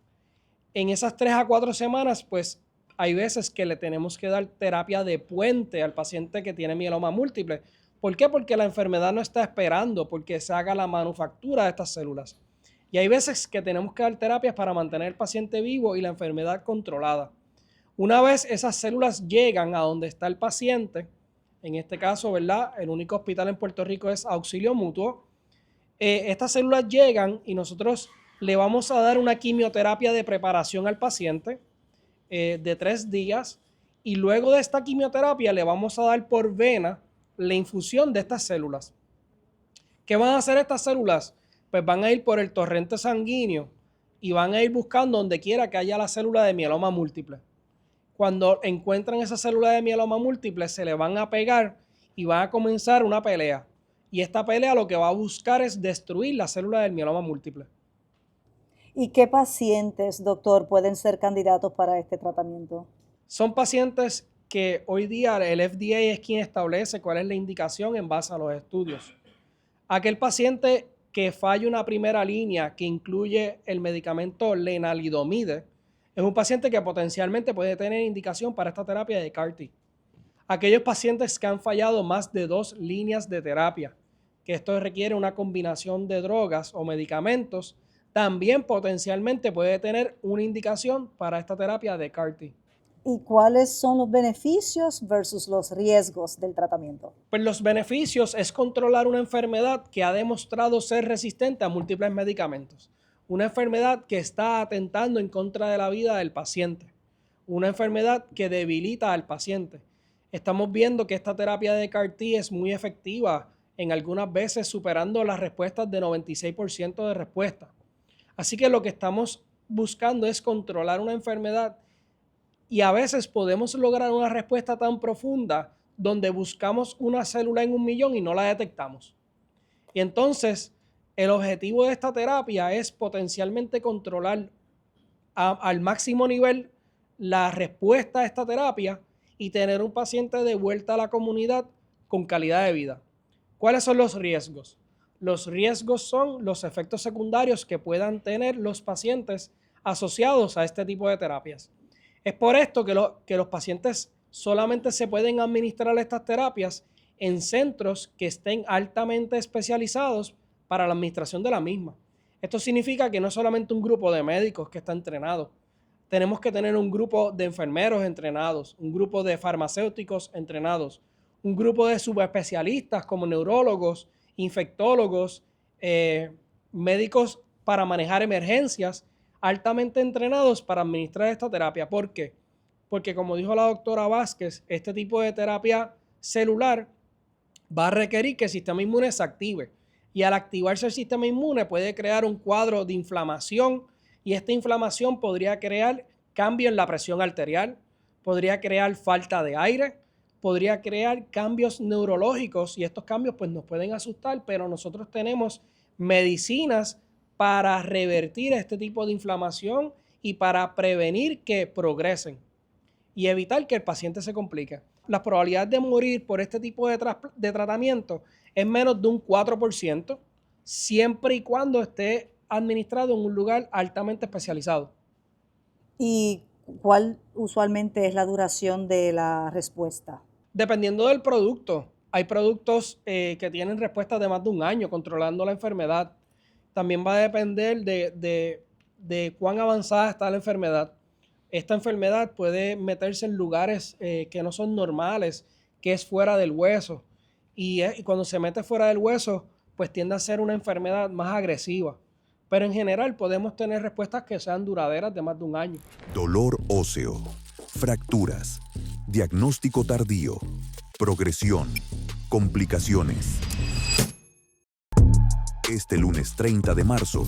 En esas 3 a 4 semanas, pues hay veces que le tenemos que dar terapia de puente al paciente que tiene mieloma múltiple. ¿Por qué? Porque la enfermedad no está esperando porque se haga la manufactura de estas células. Y hay veces que tenemos que dar terapias para mantener al paciente vivo y la enfermedad controlada. Una vez esas células llegan a donde está el paciente, en este caso, ¿verdad? El único hospital en Puerto Rico es Auxilio Mutuo. Estas células llegan y nosotros le vamos a dar una quimioterapia de preparación al paciente de 3 días y luego de esta quimioterapia le vamos a dar por vena la infusión de estas células. ¿Qué van a hacer estas células? Pues van a ir por el torrente sanguíneo y van a ir buscando donde quiera que haya la célula de mieloma múltiple. cuando encuentran esa célula de mieloma múltiple, se le van a pegar y van a comenzar una pelea. Y esta pelea lo que va a buscar es destruir la célula del mieloma múltiple. ¿Y qué pacientes, doctor, pueden ser candidatos para este tratamiento? Son pacientes que hoy día el FDA es quien establece cuál es la indicación en base a los estudios. Aquel paciente que falla una primera línea que incluye el medicamento lenalidomide es un paciente que potencialmente puede tener indicación para esta terapia de CAR-T. Aquellos pacientes que han fallado más de 2 líneas de terapia, que esto requiere una combinación de drogas o medicamentos, también potencialmente puede tener una indicación para esta terapia de CAR-T. ¿Y cuáles son los beneficios versus los riesgos del tratamiento? Pues los beneficios es controlar una enfermedad que ha demostrado ser resistente a múltiples medicamentos. Una enfermedad que está atentando en contra de la vida del paciente. Una enfermedad que debilita al paciente. Estamos viendo que esta terapia de CAR-T es muy efectiva, en algunas veces superando las respuestas de 96% de respuesta. Así que lo que estamos buscando es controlar una enfermedad y a veces podemos lograr una respuesta tan profunda donde buscamos una célula en 1.000.000 y no la detectamos. Y entonces el objetivo de esta terapia es potencialmente controlar al máximo nivel la respuesta a esta terapia y tener un paciente de vuelta a la comunidad con calidad de vida. ¿Cuáles son los riesgos? Los riesgos son los efectos secundarios que puedan tener los pacientes asociados a este tipo de terapias. Es por esto que los pacientes solamente se pueden administrar estas terapias en centros que estén altamente especializados para la administración de la misma. Esto significa que no es solamente un grupo de médicos que está entrenado. Tenemos que tener un grupo de enfermeros entrenados, un grupo de farmacéuticos entrenados, un grupo de subespecialistas como neurólogos, infectólogos, médicos para manejar emergencias, altamente entrenados para administrar esta terapia. ¿Por qué? Porque como dijo la doctora Vázquez, este tipo de terapia celular va a requerir que el sistema inmune se active. Y al activarse el sistema inmune puede crear un cuadro de inflamación y esta inflamación podría crear cambio en la presión arterial, podría crear falta de aire, podría crear cambios neurológicos y estos cambios pues nos pueden asustar, pero nosotros tenemos medicinas para revertir este tipo de inflamación y para prevenir que progresen y evitar que el paciente se complique. La probabilidad de morir por este tipo de tratamiento es menos de un 4%, siempre y cuando esté administrado en un lugar altamente especializado. ¿Y cuál usualmente es la duración de la respuesta? Dependiendo del producto. Hay productos que tienen respuestas de más de un año controlando la enfermedad. También va a depender de cuán avanzada está la enfermedad. Esta enfermedad puede meterse en lugares que no son normales, que es fuera del hueso. Y cuando se mete fuera del hueso, pues tiende a ser una enfermedad más agresiva. Pero en general podemos tener respuestas que sean duraderas de más de un año. Dolor óseo, fracturas, diagnóstico tardío, progresión, complicaciones. Este lunes 30 de marzo,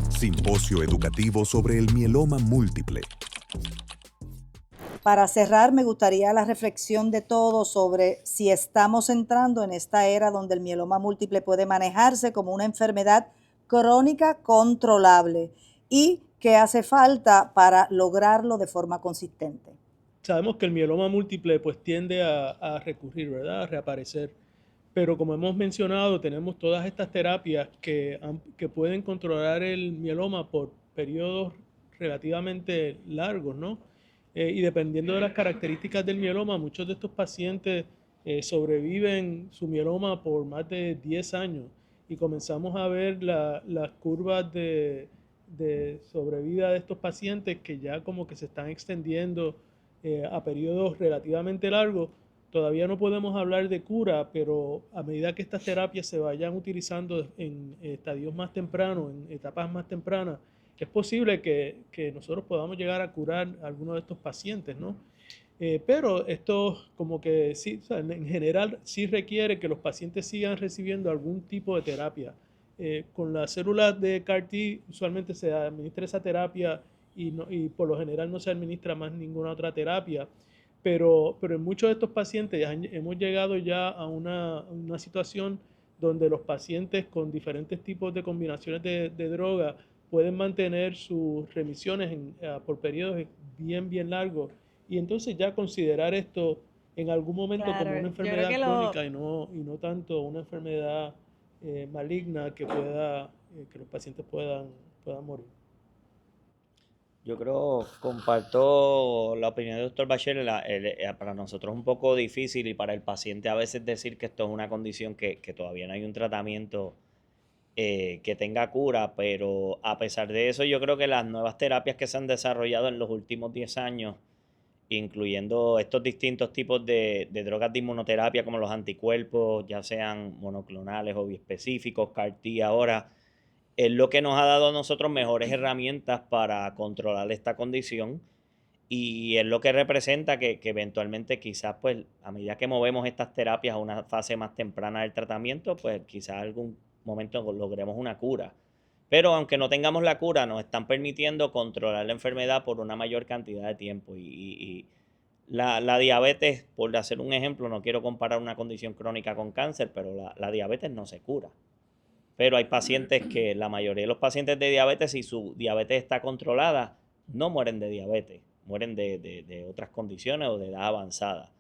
simposio educativo sobre el mieloma múltiple. Para cerrar, me gustaría la reflexión de todos sobre si estamos entrando en esta era donde el mieloma múltiple puede manejarse como una enfermedad crónica controlable y qué hace falta para lograrlo de forma consistente. Sabemos que el mieloma múltiple pues tiende a recurrir, ¿verdad? A reaparecer. Pero como hemos mencionado, tenemos todas estas terapias que pueden controlar el mieloma por periodos relativamente largos, ¿no? Y dependiendo de las características del mieloma, muchos de estos pacientes sobreviven su mieloma por más de 10 años y comenzamos a ver las curvas de sobrevida de estos pacientes que ya como que se están extendiendo a periodos relativamente largos. Todavía no podemos hablar de cura, pero a medida que estas terapias se vayan utilizando en estadios más tempranos, en etapas más tempranas, es posible que nosotros podamos llegar a curar a algunos de estos pacientes, ¿no? Pero esto como que sí, o sea, en general sí requiere que los pacientes sigan recibiendo algún tipo de terapia. Con las células de CAR-T usualmente se administra esa terapia y por lo general no se administra más ninguna otra terapia. Pero en muchos de estos pacientes hemos llegado ya a una situación donde los pacientes con diferentes tipos de combinaciones de droga pueden mantener sus remisiones por periodos bien largos. Y entonces ya considerar esto en algún momento como Claro, una yo creo enfermedad que crónica y no tanto una enfermedad maligna que que los pacientes puedan morir. Yo creo, comparto la opinión del doctor Bachir, para nosotros es un poco difícil y para el paciente a veces decir que esto es una condición que todavía no hay un tratamiento que tenga cura, pero a pesar de eso yo creo que las nuevas terapias que se han desarrollado en los últimos 10 años, incluyendo estos distintos tipos de drogas de inmunoterapia como los anticuerpos, ya sean monoclonales o biespecíficos, CAR-T ahora, es lo que nos ha dado a nosotros mejores herramientas para controlar esta condición y es lo que representa que eventualmente quizás pues a medida que movemos estas terapias a una fase más temprana del tratamiento, pues quizás algún momento logremos una cura. Pero aunque no tengamos la cura, nos están permitiendo controlar la enfermedad por una mayor cantidad de tiempo. Y la diabetes, por hacer un ejemplo, no quiero comparar una condición crónica con cáncer, pero la diabetes no se cura. Pero hay pacientes que, la mayoría de los pacientes de diabetes, si su diabetes está controlada, no mueren de diabetes, mueren de otras condiciones o de edad avanzada.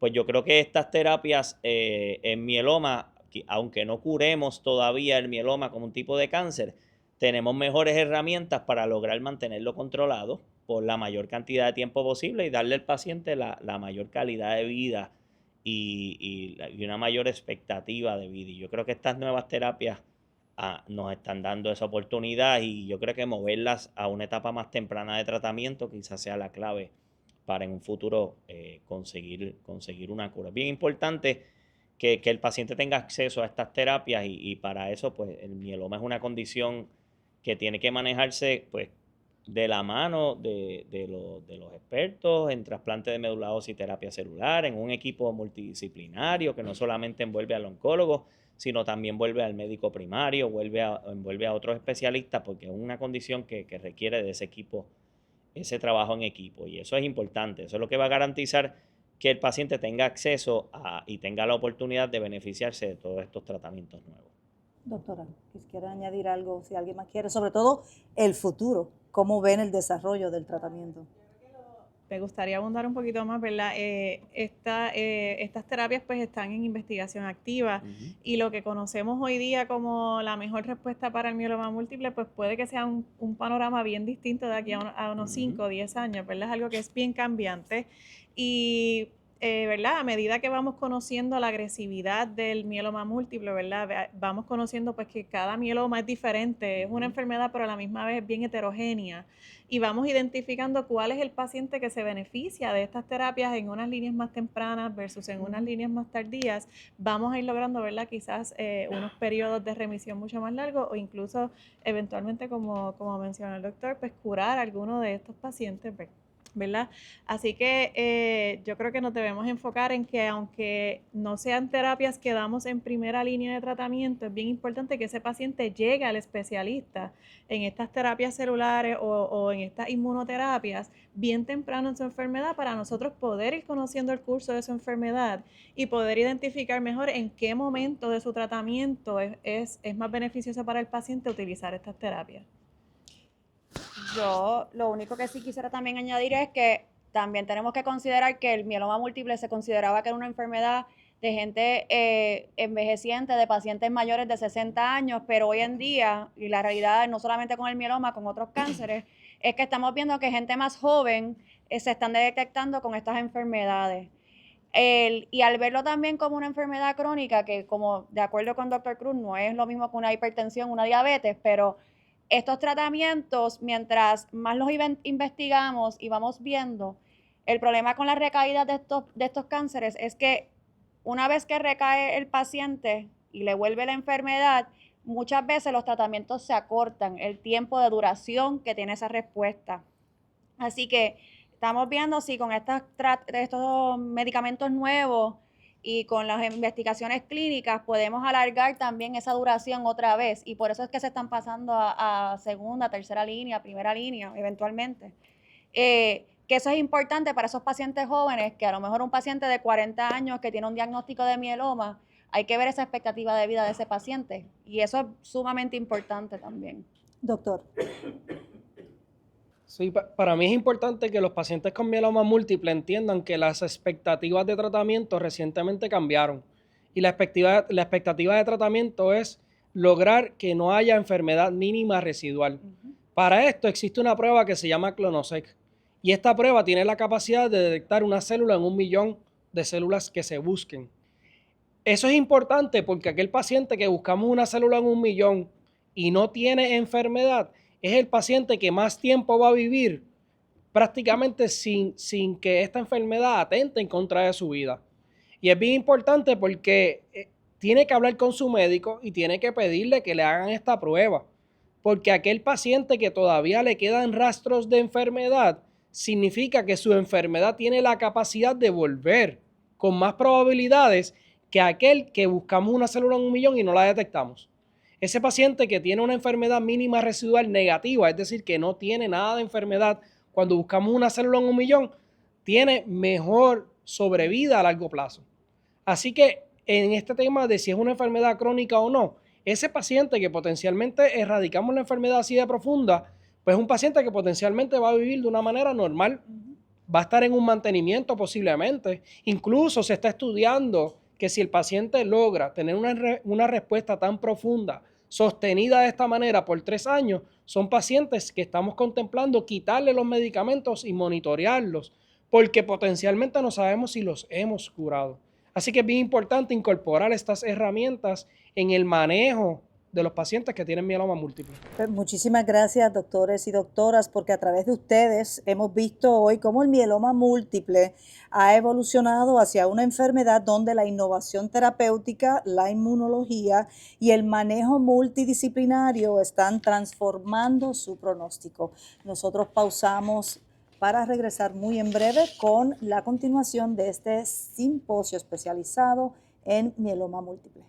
Pues yo creo que estas terapias en mieloma, aunque no curemos todavía el mieloma como un tipo de cáncer, tenemos mejores herramientas para lograr mantenerlo controlado por la mayor cantidad de tiempo posible y darle al paciente la mayor calidad de vida y una mayor expectativa de vida. Y yo creo que estas nuevas terapias nos están dando esa oportunidad y yo creo que moverlas a una etapa más temprana de tratamiento quizás sea la clave para en un futuro conseguir una cura. Es bien importante que el paciente tenga acceso a estas terapias y para eso pues el mieloma es una condición que tiene que manejarse pues de la mano de los expertos en trasplante de médula ósea y terapia celular, en un equipo multidisciplinario que no solamente envuelve al oncólogo, sino también envuelve al médico primario, envuelve a otros especialistas, porque es una condición que requiere de ese equipo, ese trabajo en equipo. Y eso es importante. Eso es lo que va a garantizar que el paciente tenga acceso y tenga la oportunidad de beneficiarse de todos estos tratamientos nuevos. Doctora, quisiera añadir algo, si alguien más quiere, sobre todo el futuro, cómo ven el desarrollo del tratamiento. Me gustaría abundar un poquito más, ¿verdad? Estas terapias pues están en investigación activa y lo que conocemos hoy día como la mejor respuesta para el mieloma múltiple pues puede que sea un panorama bien distinto de aquí a unos 5 o 10 años, ¿verdad? Es algo que es bien cambiante y ¿verdad? A medida que vamos conociendo la agresividad del mieloma múltiple, ¿verdad? Vamos conociendo pues que cada mieloma es diferente, es una enfermedad pero a la misma vez bien heterogénea y vamos identificando cuál es el paciente que se beneficia de estas terapias en unas líneas más tempranas versus en unas líneas más tardías. Vamos a ir logrando, ¿verdad? Quizás unos periodos de remisión mucho más largos o incluso eventualmente, como mencionó el doctor, pues curar a alguno de estos pacientes, ¿verdad? Así que yo creo que nos debemos enfocar en que aunque no sean terapias que damos en primera línea de tratamiento, es bien importante que ese paciente llegue al especialista en estas terapias celulares o en estas inmunoterapias bien temprano en su enfermedad para nosotros poder ir conociendo el curso de su enfermedad y poder identificar mejor en qué momento de su tratamiento es más beneficioso para el paciente utilizar estas terapias. Yo lo único que sí quisiera también añadir es que también tenemos que considerar que el mieloma múltiple se consideraba que era una enfermedad de gente envejeciente, de pacientes mayores de 60 años, pero hoy en día, y la realidad no solamente con el mieloma, con otros cánceres, es que estamos viendo que gente más joven se están detectando con estas enfermedades. Y al verlo también como una enfermedad crónica, que como de acuerdo con Dr. Cruz, no es lo mismo que una hipertensión, una diabetes, pero estos tratamientos, mientras más los investigamos y vamos viendo, el problema con las recaídas de estos cánceres es que una vez que recae el paciente y le vuelve la enfermedad, muchas veces los tratamientos se acortan, el tiempo de duración que tiene esa respuesta. Así que estamos viendo si con estos medicamentos nuevos y con las investigaciones clínicas podemos alargar también esa duración otra vez, y por eso es que se están pasando a segunda, tercera línea, primera línea, eventualmente. Que eso es importante para esos pacientes jóvenes, que a lo mejor un paciente de 40 años que tiene un diagnóstico de mieloma, hay que ver esa expectativa de vida de ese paciente, y eso es sumamente importante también. Doctor. Sí, para mí es importante que los pacientes con mieloma múltiple entiendan que las expectativas de tratamiento recientemente cambiaron, y la expectativa de tratamiento es lograr que no haya enfermedad mínima residual. Para esto existe una prueba que se llama ClonoSeq, y esta prueba tiene la capacidad de detectar una célula en 1 millón de células que se busquen. Eso es importante porque aquel paciente que buscamos una célula en 1 millón y no tiene enfermedad, es el paciente que más tiempo va a vivir prácticamente sin que esta enfermedad atente en contra de su vida. Y es bien importante porque tiene que hablar con su médico y tiene que pedirle que le hagan esta prueba, porque aquel paciente que todavía le quedan rastros de enfermedad, significa que su enfermedad tiene la capacidad de volver con más probabilidades que aquel que buscamos una célula en 1 millón y no la detectamos. Ese paciente que tiene una enfermedad mínima residual negativa, es decir, que no tiene nada de enfermedad, cuando buscamos una célula en 1 millón, tiene mejor sobrevida a largo plazo. Así que en este tema de si es una enfermedad crónica o no, ese paciente que potencialmente erradicamos la enfermedad así de profunda, pues es un paciente que potencialmente va a vivir de una manera normal, va a estar en un mantenimiento posiblemente. Incluso se está estudiando que si el paciente logra tener una respuesta tan profunda, sostenida de esta manera por 3 años, son pacientes que estamos contemplando quitarle los medicamentos y monitorearlos, porque potencialmente no sabemos si los hemos curado. Así que es bien importante incorporar estas herramientas en el manejo de los pacientes que tienen mieloma múltiple. Pues muchísimas gracias, doctores y doctoras, porque a través de ustedes hemos visto hoy cómo el mieloma múltiple ha evolucionado hacia una enfermedad donde la innovación terapéutica, la inmunología y el manejo multidisciplinario están transformando su pronóstico. Nosotros pausamos para regresar muy en breve con la continuación de este simposio especializado en mieloma múltiple.